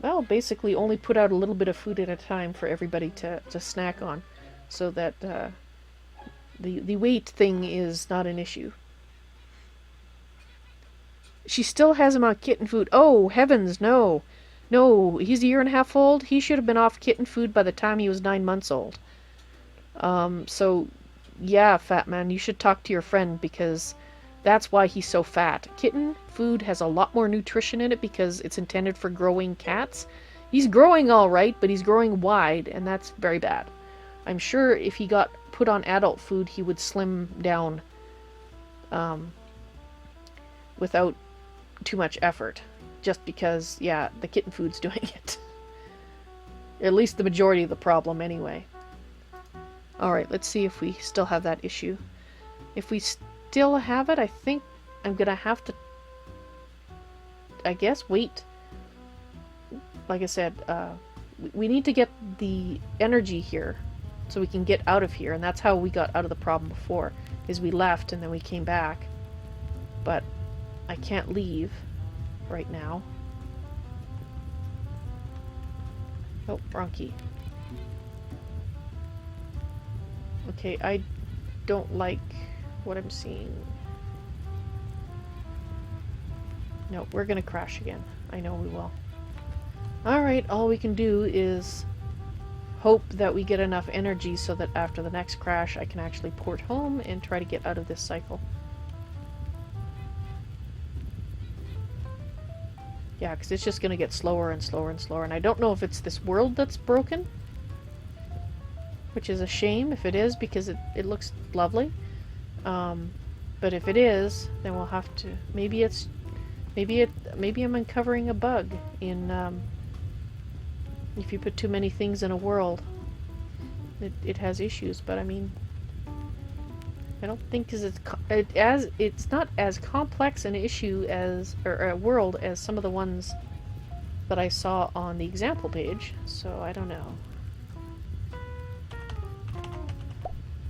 well, basically only put out a little bit of food at a time for everybody to snack on, so that the weight thing is not an issue. She still has him on kitten food. Oh, heavens, no. No, he's a year and a half old. He should have been off kitten food by the time he was 9 months old. So, yeah, fat man, you should talk to your friend, because that's why he's so fat. Kitten food has a lot more nutrition in it because it's intended for growing cats. He's growing all right, but he's growing wide, and that's very bad. I'm sure if he got put on adult food, he would slim down without too much effort. Just because, yeah, the kitten food's doing it. At least the majority of the problem, anyway. Alright, let's see if we still have that issue. If we still have it, I think I'm gonna have to, I guess, wait. Like I said, we need to get the energy here so we can get out of here, and that's how we got out of the problem before, is we left and then we came back. But I can't leave right now. Oh, wrong key. Okay, I don't like what I'm seeing. No, we're gonna crash again. I know we will. Alright, all we can do is hope that we get enough energy so that after the next crash I can actually port home and try to get out of this cycle. Yeah, because it's just going to get slower and slower and slower, and I don't know if it's this world that's broken, which is a shame if it is, because it looks lovely. But if it is, then we'll have to, maybe I'm uncovering a bug in, if you put too many things in a world, it has issues. But I mean, I don't think, because it's not as complex an issue as, or a world, as some of the ones that I saw on the example page, so I don't know.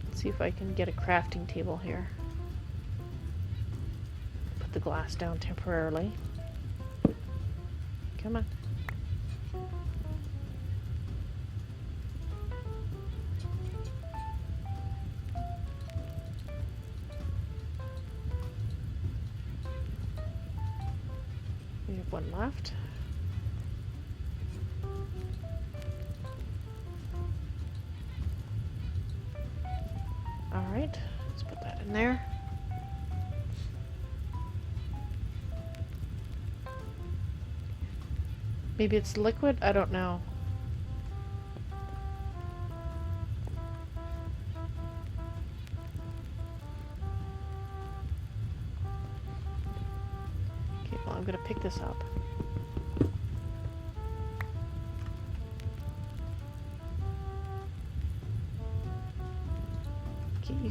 Let's see if I can get a crafting table here. Put the glass down temporarily. Come on. We have one left. Alright, let's put that in there. Maybe it's liquid? I don't know. Okay, well, I'm gonna pick this up.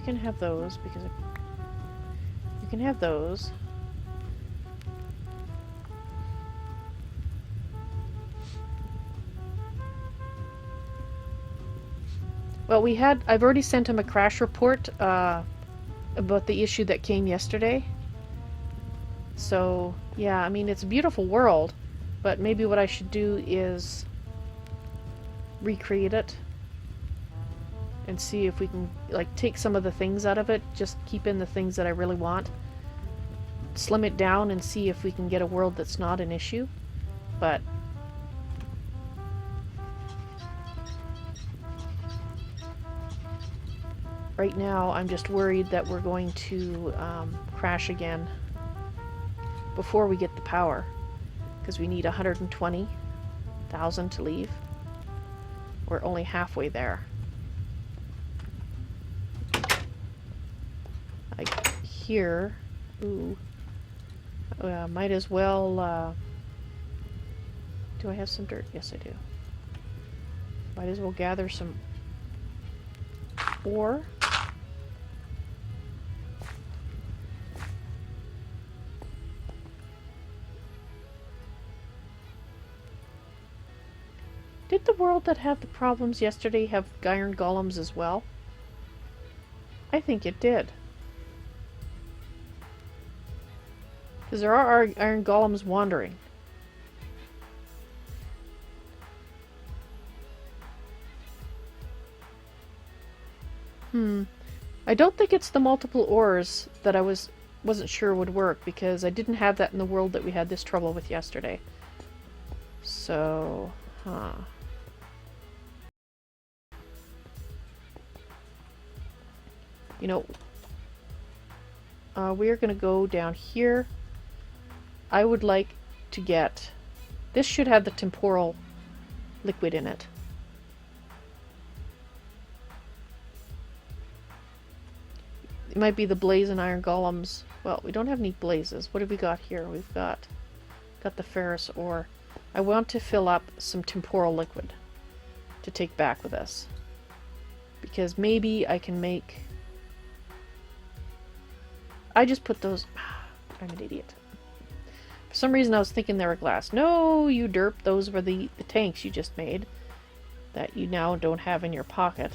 can have those because you can have those. Well, I've already sent him a crash report about the issue that came yesterday. So, yeah, I mean, it's a beautiful world, but maybe what I should do is recreate it and see if we can, like, take some of the things out of it, just keep in the things that I really want, slim it down and see if we can get a world that's not an issue. But right now, I'm just worried that we're going to crash again before we get the power, because we need 120,000 to leave. We're only halfway there. Like here, ooh, might as well, do I have some dirt? Yes, I do. Might as well gather some ore. Did the world that had the problems yesterday have iron golems as well? I think it did. Because there are iron golems wandering. I don't think it's the multiple ores that I wasn't sure would work, because I didn't have that in the world that we had this trouble with yesterday. So, you know, we are going to go down here. I would like to get... This should have the temporal liquid in it. It might be the blaze and iron golems. Well, we don't have any blazes. What have we got here? We've got the ferrous ore. I want to fill up some temporal liquid to take back with us, because maybe I can make... I just put those... I'm an idiot. For some reason I was thinking they were glass. No, you derp. Those were the tanks you just made that you now don't have in your pocket.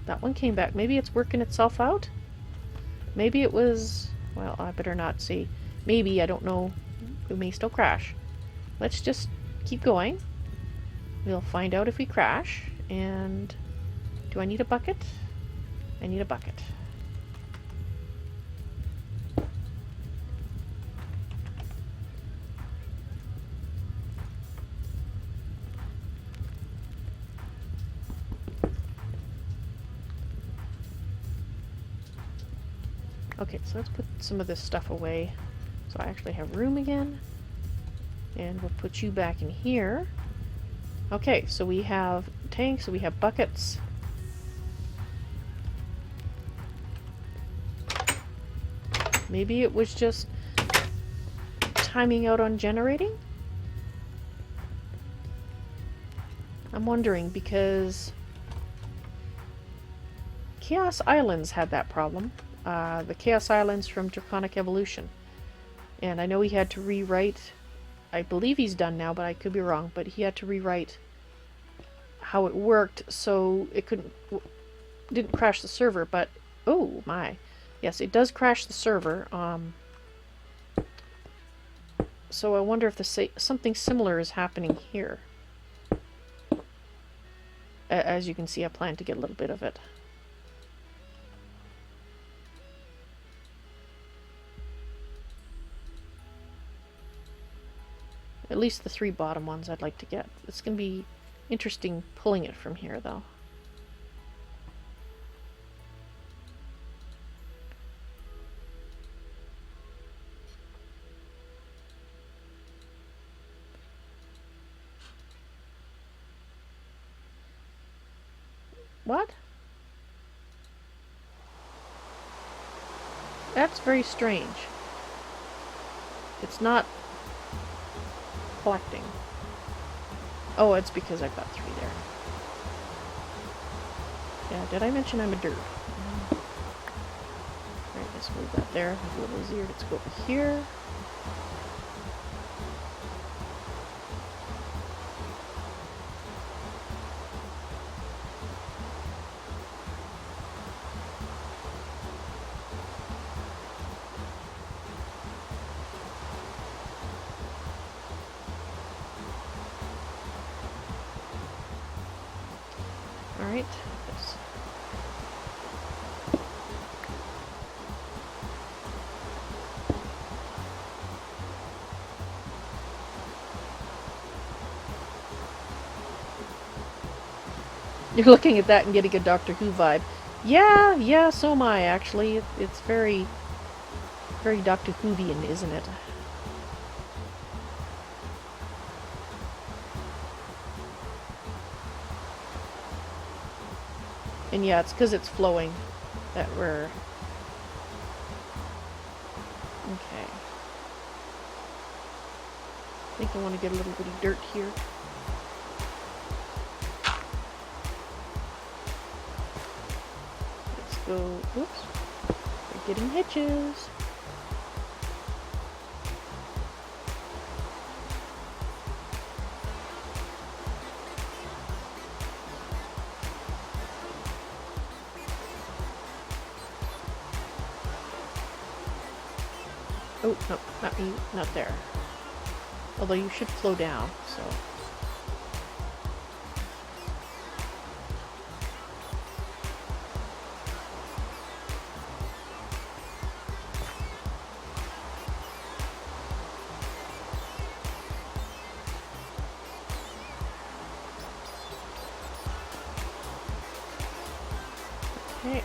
That one came back. Maybe it's working itself out? Maybe it was... Well, I better not see. Maybe, I don't know. We may still crash. Let's just keep going. We'll find out if we crash. And... do I need a bucket? I need a bucket. Okay, so let's put some of this stuff away so I actually have room again. And we'll put you back in here. Okay, so we have tanks, so we have buckets. Maybe it was just timing out on generating? I'm wondering, because Chaos Islands had that problem. The Chaos Islands from Draconic Evolution. And I know he had to rewrite... I believe he's done now, but I could be wrong. But he had to rewrite how it worked so it didn't crash the server. But, oh my. Yes, it does crash the server. So I wonder if something similar is happening here. As you can see, I plan to get a little bit of it. At least the 3 bottom ones I'd like to get. It's going to be interesting pulling it from here, though. What? That's very strange. It's not collecting. Oh, it's because I've got 3 there. Yeah, did I mention I'm a dirt? Alright, let's move that there. It's a little easier. Let's go over here. Alright. You're looking at that and getting a Doctor Who vibe. Yeah, so am I, actually. It's very, very Doctor Whovian, isn't it? And yeah, it's because it's flowing that we're... Okay. I think I want to get a little bit of dirt here. Let's go... Whoops. We're getting hitches. Oh, no, not you, not there. Although you should flow down, so... Okay.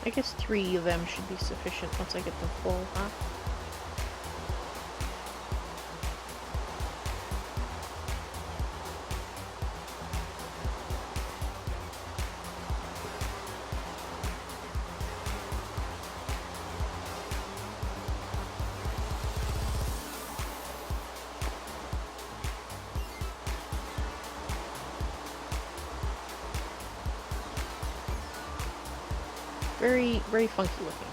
I guess 3 of them should be sufficient once I get them full, huh? Very, very funky looking.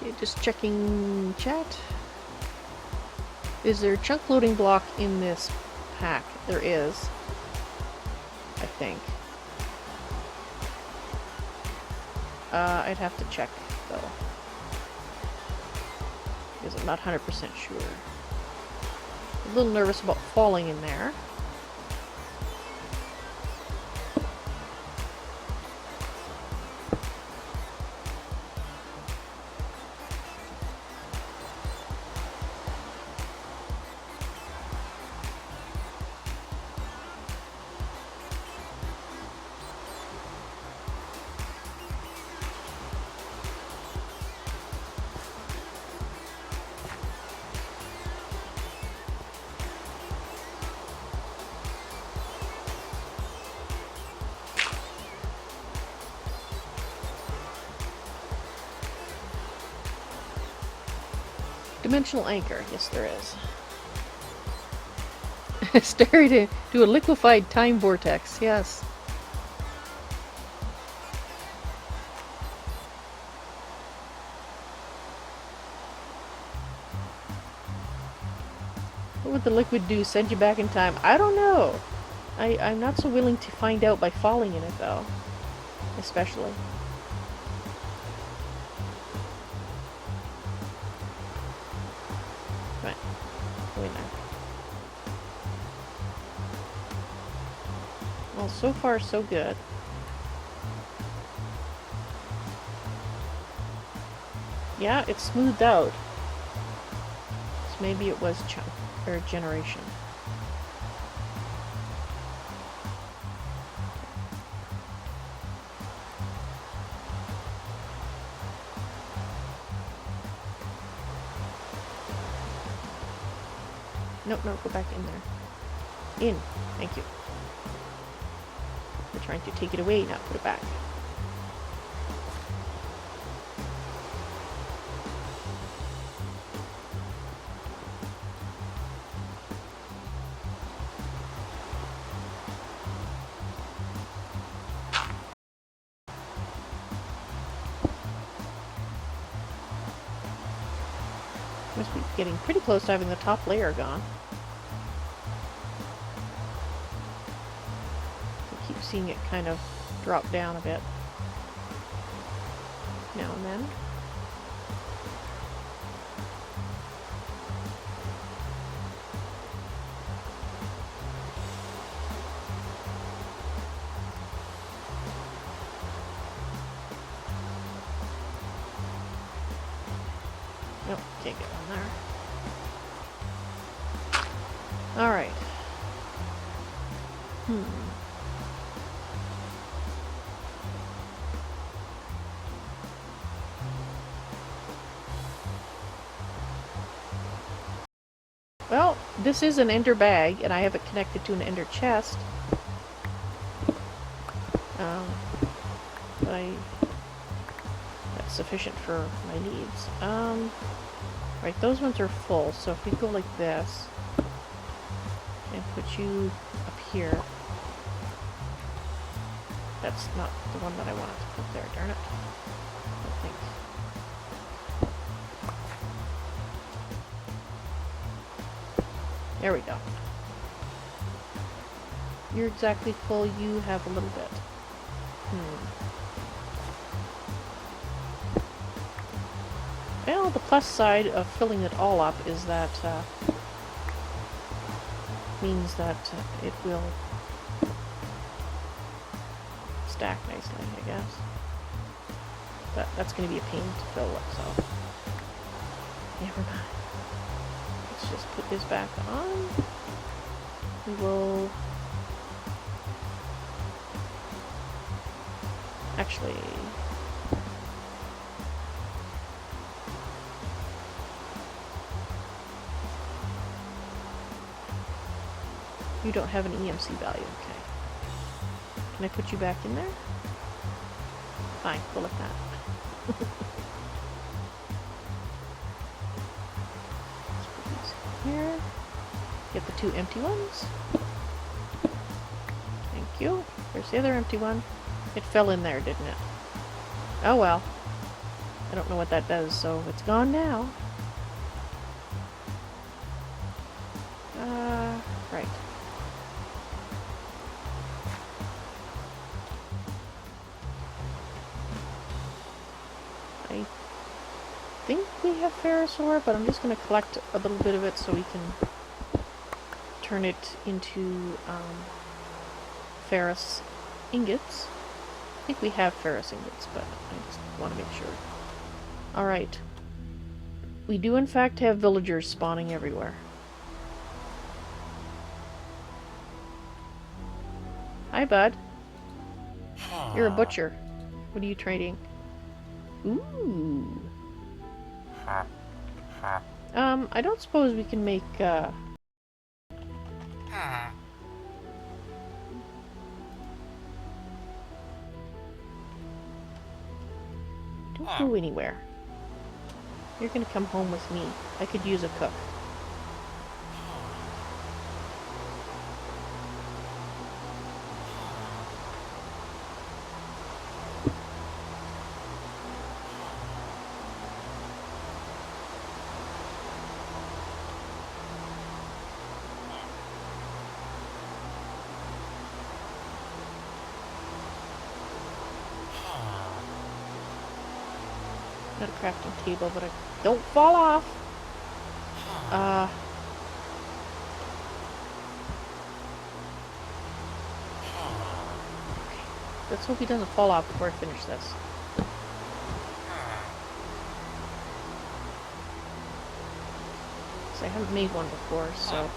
Okay, just checking chat. Is there a chunk loading block in this pack? There is. I think. I'd have to check, though. Because I'm not 100% sure. A little nervous about falling in there. Dimensional anchor, yes there is. Stare to do a liquefied time vortex, yes. What would the liquid do? Send you back in time? I don't know. I'm not so willing to find out by falling in it though. Especially. Well, so far so good. Yeah, it's smoothed out. So maybe it was chunk or generation. No, no, go back in there. In. Thank you. We're trying to take it away, not put it back. Must be getting pretty close to having the top layer gone. I keep seeing it kind of drop down a bit now and then. Nope, can't get on there. Alright. Well, this is an ender bag, and I have it connected to an ender chest. That's sufficient for my needs. Right, those ones are full, so if we go like this, and put you up here, that's not the one that I wanted to put there, darn it. I think. There we go. You're exactly full, you have a little bit. Well, the plus side of filling it all up is that means that it will stack nicely, I guess. But that's going to be a pain to fill it, so never mind. Let's just put this back on. We will actually you don't have an EMC value, okay. Can I put you back in there? Fine, go like that. Let's put these here. Get the two empty ones. Thank you. There's the other empty one. It fell in there, didn't it? Oh well. I don't know what that does, so it's gone now. Right. I think we have ferrous ore, but I'm just going to collect a little bit of it so we can turn it into ferrous ingots. I think we have ferrous ingots, but I just want to make sure. Alright. We do in fact have villagers spawning everywhere. Hi, bud. You're a butcher. What are you trading? Ooh. I don't suppose we can make, don't go anywhere. You're gonna come home with me. I could use a cook. Not a crafting table, but I don't fall off. Okay. Let's hope he doesn't fall off before I finish this. because I haven't made one before, so...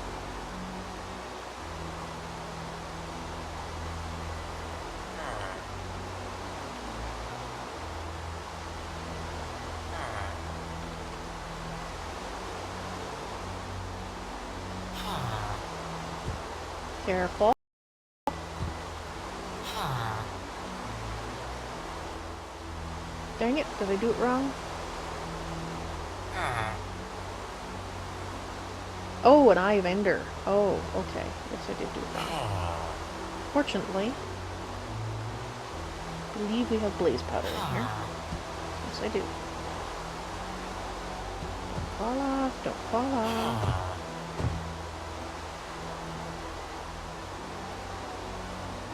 Careful. Dang it, did I do it wrong? Oh, an eye of ender. Oh, okay. Yes, I did do it wrong. Fortunately, I believe we have blaze powder in here. Yes, I do. Don't fall off, don't fall off.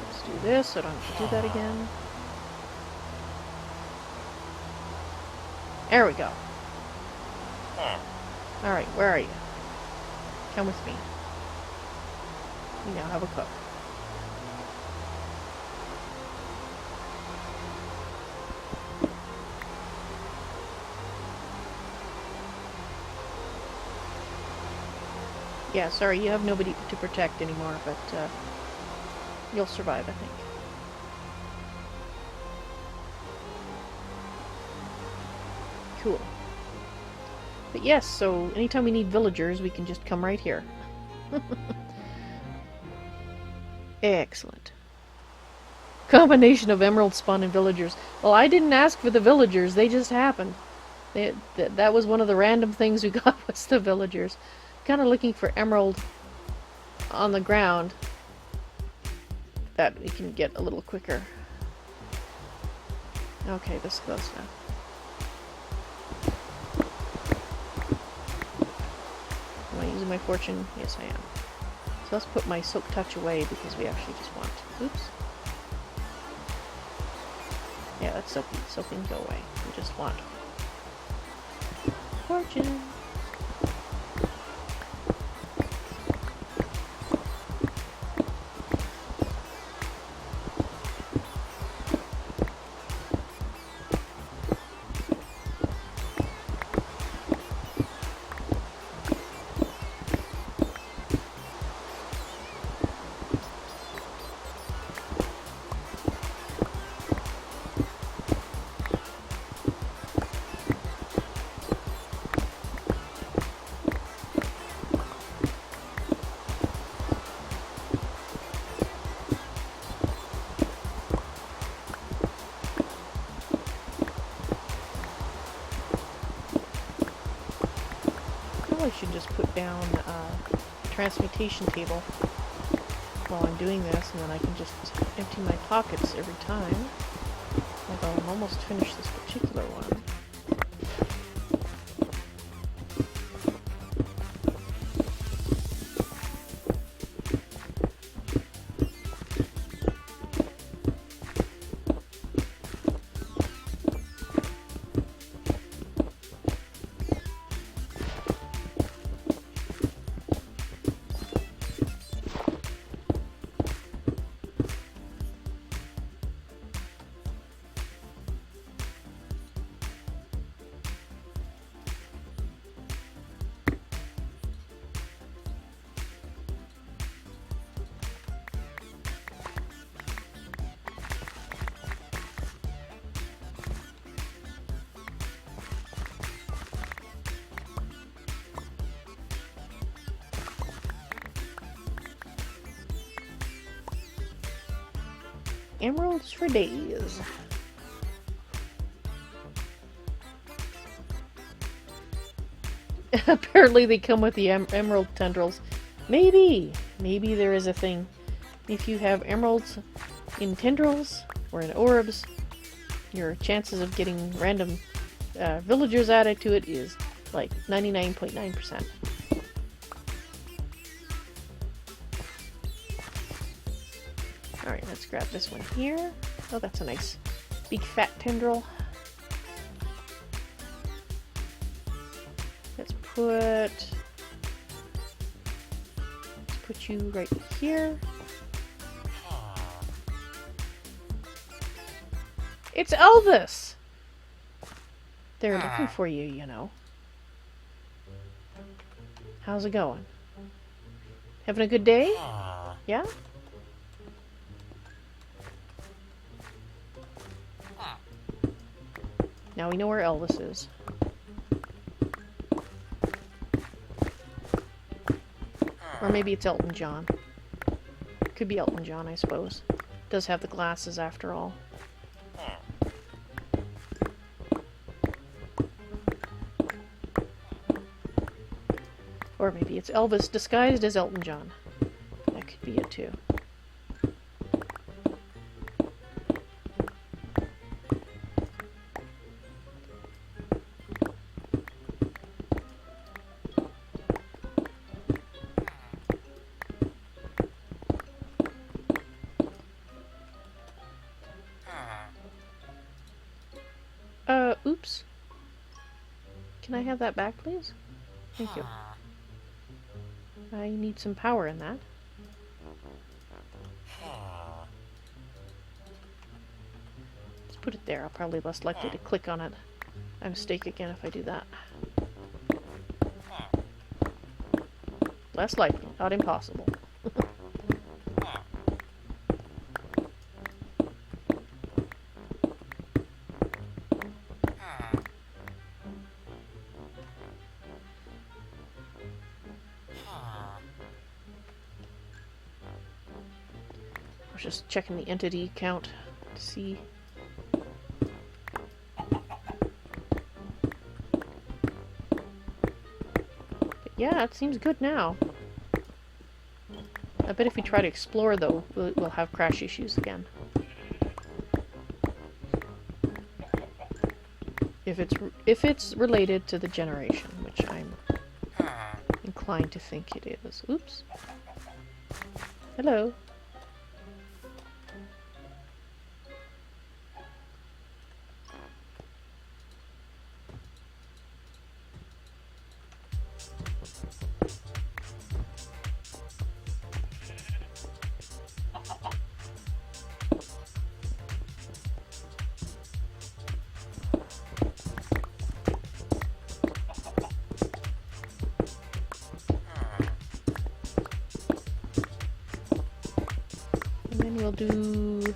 Let's do this so I don't have to do that again. There we go. Alright, where are you? Come with me. We now have a cook. Yeah, sorry, you have nobody to protect anymore, but you'll survive, I think. Cool. But yes, so anytime we need villagers, we can just come right here. Excellent. Combination of emerald spawn and villagers. Well, I didn't ask for the villagers, they just happened. That was one of the random things we got, was the villagers. Kind of looking for emerald on the ground that we can get a little quicker. Okay, this is close now. Am I using my fortune? Yes, I am. So let's put my silk touch away because we actually just want... Oops. Yeah, that's silky. Silky can go away. We just want... fortune. I should just put down a transmutation table while I'm doing this, and then I can just empty my pockets every time. Although I'm almost finished this particular one. Emeralds for days. Apparently they come with the emerald tendrils. Maybe there is a thing. If you have emeralds in tendrils or in orbs, your chances of getting random villagers added to it is like 99.9%. Alright, let's grab this one here. Oh, that's a nice big fat tendril. Let's put you right here. It's Elvis! They're looking for you, you know. How's it going? Having a good day? Yeah? Now we know where Elvis is. Or maybe it's Elton John. Could be Elton John, I suppose. Does have the glasses after all. Or maybe it's Elvis disguised as Elton John. That could be it too. Oops. Can I have that back, please? Thank you. I need some power in that. Let's put it there. I'll probably less likely to click on it by mistake again if I do that. Less likely, not impossible. Just checking the entity count to see. But yeah, it seems good now. I bet if we try to explore, though, we'll have crash issues again. If it's related to the generation, which I'm inclined to think it is. Oops. Hello. Do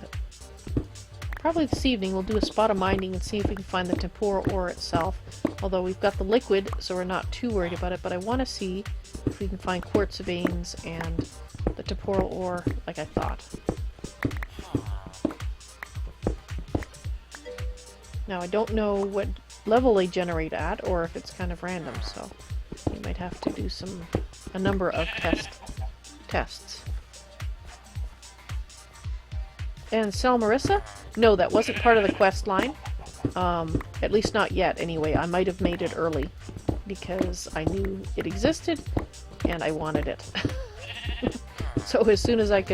probably this evening we'll do a spot of mining and see if we can find the temporal ore itself, although we've got the liquid so we're not too worried about it. But I want to see if we can find quartz veins and the temporal ore like I thought. Now I don't know what level they generate at or if it's kind of random, so we might have to do a number of tests. And sell Marissa? No, that wasn't part of the quest line. At least not yet, anyway. I might have made it early because I knew it existed and I wanted it. So as soon as I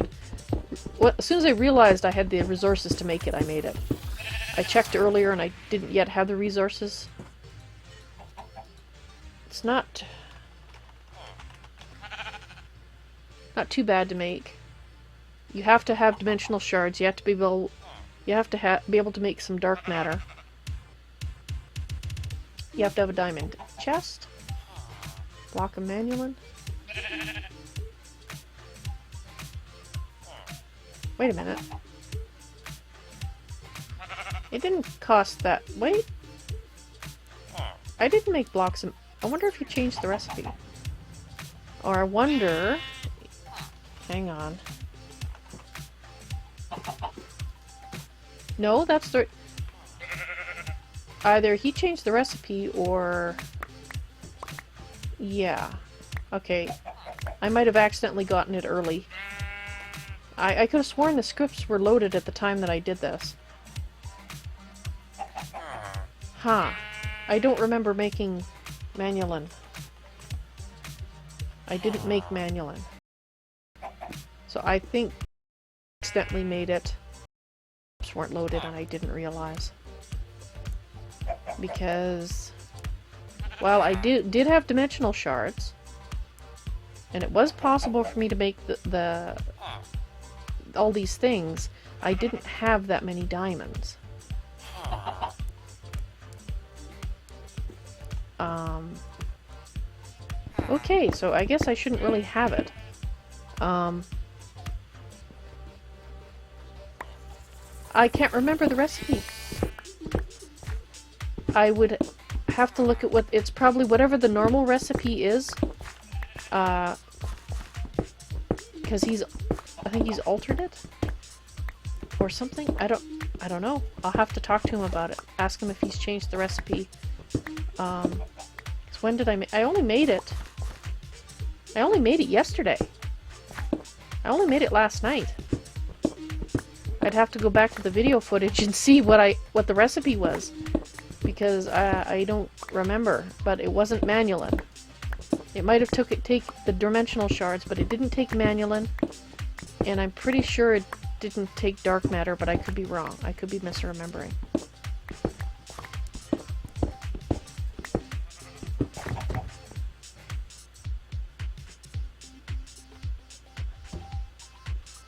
realized I had the resources to make it, I made it. I checked earlier and I didn't yet have the resources. It's not too bad to make. You have to have dimensional shards. You have to be able to make some dark matter. You have to have a diamond chest. Block of manulin. Wait a minute. It didn't cost that. Wait. I didn't make blocks of... I wonder if you changed the recipe. Or I wonder... Hang on. No, that's the... Either he changed the recipe or... Yeah. Okay. I might have accidentally gotten it early. I could have sworn the scripts were loaded at the time that I did this. Huh. I don't remember making manulin. I didn't make manulin. So I think I accidentally made it. Weren't loaded and I didn't realize. Because, well, I did have dimensional shards, and it was possible for me to make all these things. I didn't have that many diamonds. Okay, so I guess I shouldn't really have it. I can't remember the recipe. I would have to look at what... It's probably whatever the normal recipe is. Because I think he's altered it. Or something. I don't know. I'll have to talk to him about it. Ask him if he's changed the recipe. 'Cause when did I only made it. I only made it yesterday. I only made it last night. I'd have to go back to the video footage and see what the recipe was, because I don't remember. But it wasn't manulin. It might have take the dimensional shards, but it didn't take manulin, and I'm pretty sure it didn't take dark matter. But I could be wrong. I could be misremembering.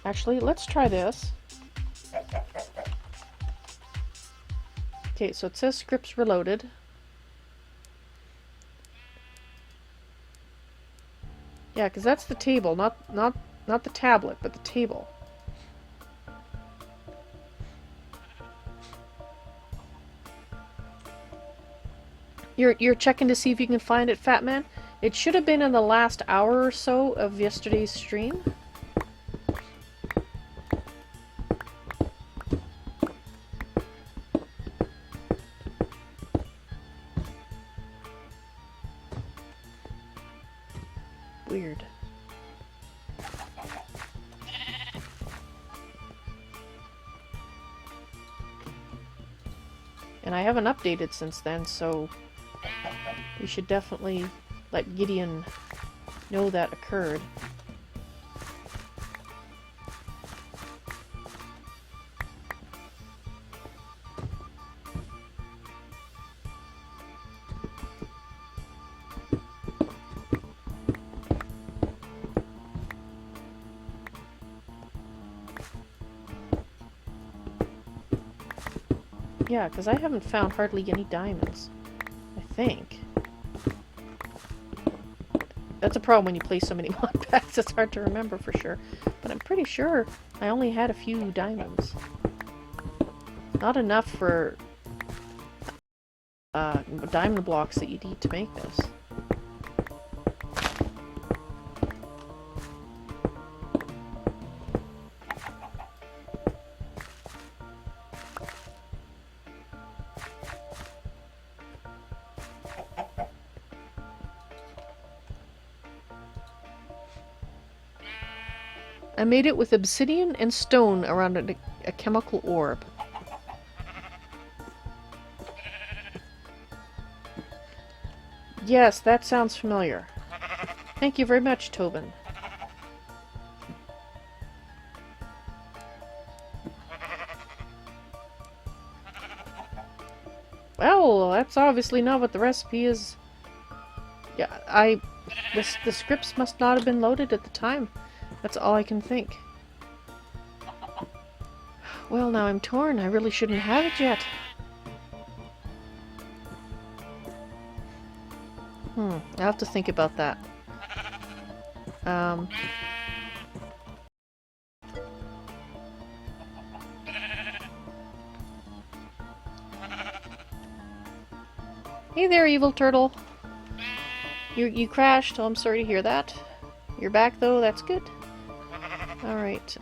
Actually, let's try this. Okay, so it says scripts reloaded. Yeah, because that's the table, not the tablet, but the table. You're checking to see if you can find it, Fat Man? It should have been in the last hour or so of yesterday's stream. Weird. And I haven't updated since then, so we should definitely let Gideon know that occurred. Yeah, because I haven't found hardly any diamonds, I think. That's a problem when you play so many mod packs, it's hard to remember for sure. But I'm pretty sure I only had a few diamonds. Not enough for diamond blocks that you need to make this. I made it with obsidian and stone around a chemical orb. Yes, that sounds familiar. Thank you very much, Tobin. Well, that's obviously not what the recipe is. Yeah, the scripts must not have been loaded at the time. That's all I can think. Well, now I'm torn. I really shouldn't have it yet. I'll have to think about that. Hey there, evil turtle. You crashed. Oh, I'm sorry to hear that. You're back though. That's good. All right.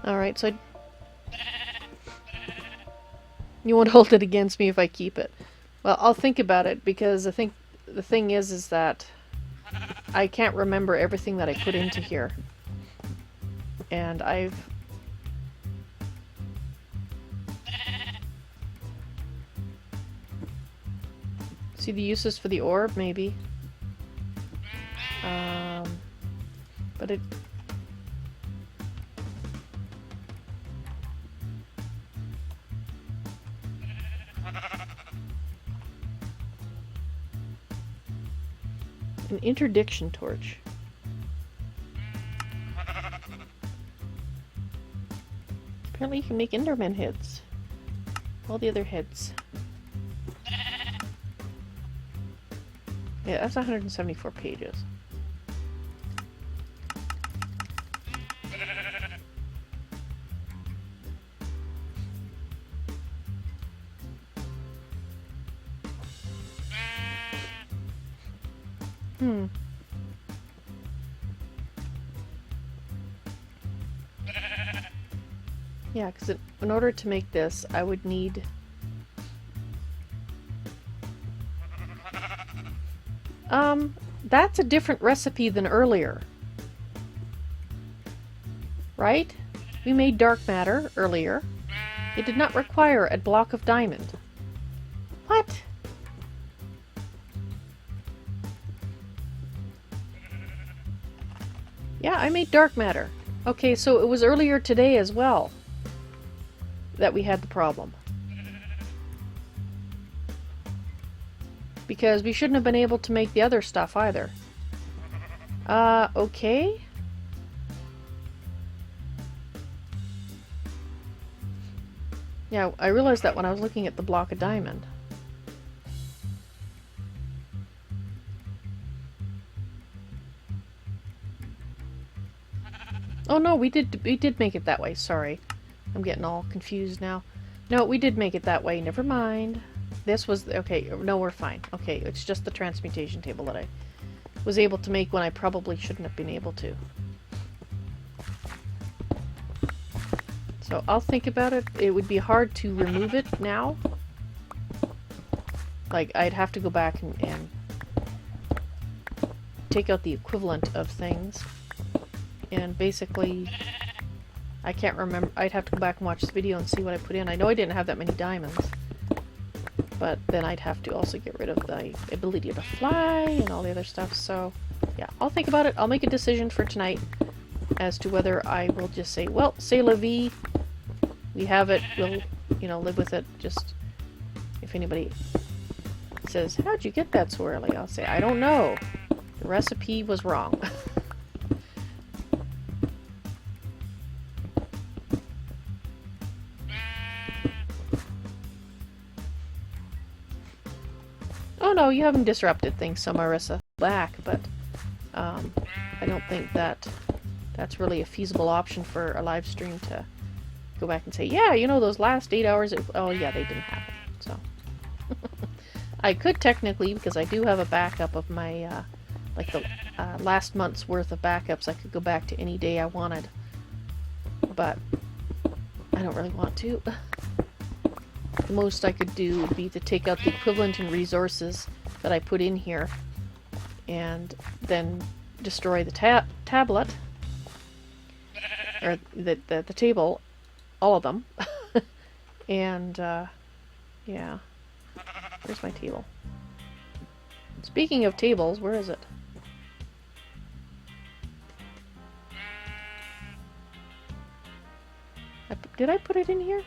Alright, so you won't hold it against me if I keep it. Well, I'll think about it, because I think the thing is that I can't remember everything that I put into here. And I've... See the uses for the orb, maybe. But it... An interdiction torch. Apparently you can make Enderman heads. All the other heads. Yeah, that's 174 pages. Yeah, because in order to make this, I would need... that's a different recipe than earlier. Right? We made dark matter earlier. It did not require a block of diamond. What? Yeah, I made dark matter. Okay, so it was earlier today as well that we had the problem. Because we shouldn't have been able to make the other stuff either. Okay. Yeah, I realized that when I was looking at the block of diamond. Oh no, we did make it that way, sorry. I'm getting all confused now. No, we did make it that way, never mind. This was, okay, no, we're fine. Okay, it's just the transmutation table that I was able to make when I probably shouldn't have been able to. So I'll think about it. It would be hard to remove it now. Like, I'd have to go back and take out the equivalent of things. And basically, I can't remember. I'd have to go back and watch this video and see what I put in. I know I didn't have that many diamonds. But then I'd have to also get rid of the ability to fly and all the other stuff. So, yeah, I'll think about it. I'll make a decision for tonight as to whether I will just say, well, c'est la vie. We have it. We'll, you know, live with it. Just, if anybody says, how'd you get that so early? I'll say, I don't know. The recipe was wrong. Oh no, you haven't disrupted things, so Marissa. Back, but I don't think that that's really a feasible option for a live stream to go back and say, yeah, you know, those last 8 hours, oh yeah, they didn't happen, so. I could technically, because I do have a backup of my, like the last month's worth of backups. I could go back to any day I wanted, but I don't really want to. The most I could do would be to take out the equivalent in resources that I put in here and then destroy the tablet, or the table, all of them. And yeah, where's my table? Speaking of tables, where is it? Did I put it in here?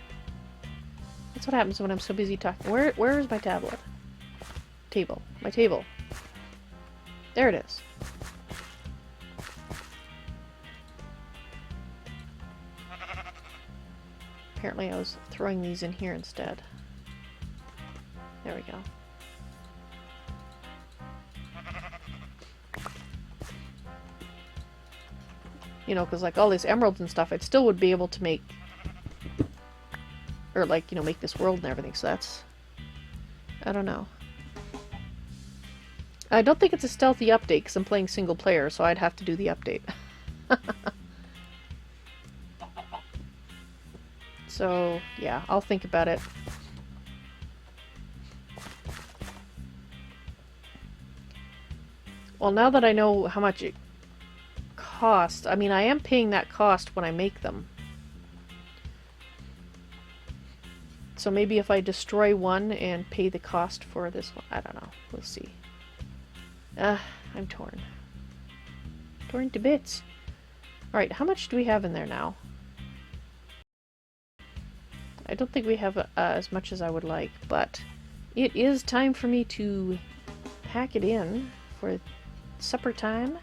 That's what happens when I'm so busy talking. Where is my tablet? Table. My table. There it is. Apparently I was throwing these in here instead. There we go. You know, because like all this emeralds and stuff, I still would be able to make, or like, you know, make this world and everything, so that's, I don't know. I don't think it's a stealthy update because I'm playing single player, so I'd have to do the update. So, yeah, I'll think about it. Well, now that I know how much it costs, I mean, I am paying that cost when I make them. So maybe if I destroy one and pay the cost for this one, I don't know. We'll see. I'm torn. Torn to bits. Alright, how much do we have in there now? I don't think we have as much as I would like, but it is time for me to pack it in for supper time.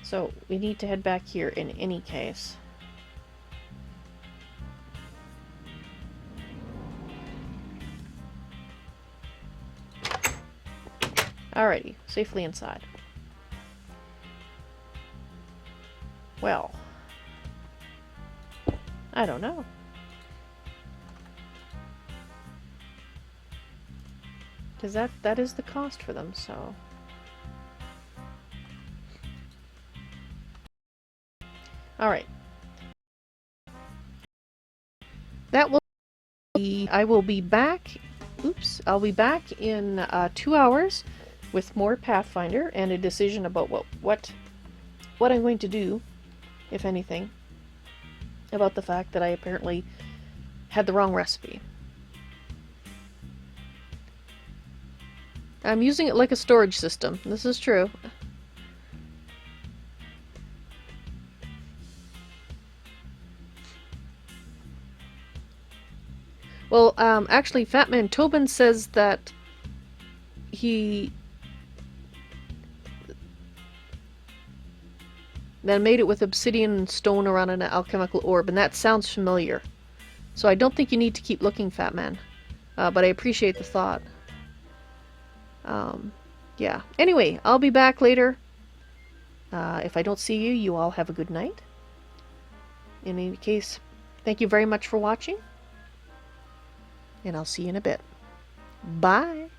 So we need to head back here in any case. Alrighty, safely inside. Well, I don't know. Because that is the cost for them, so... Alright. That will be... I will be back... Oops. I'll be back in 2 hours with more Pathfinder and a decision about what I'm going to do, if anything, about the fact that I apparently had the wrong recipe. I'm using it like a storage system. This is true. Well, actually, Fatman Tobin says that he then made it with obsidian stone around an alchemical orb, and that sounds familiar. So I don't think you need to keep looking, Fatman. But I appreciate the thought. Yeah. Anyway, I'll be back later. If I don't see you, you all have a good night. In any case, thank you very much for watching. And I'll see you in a bit. Bye!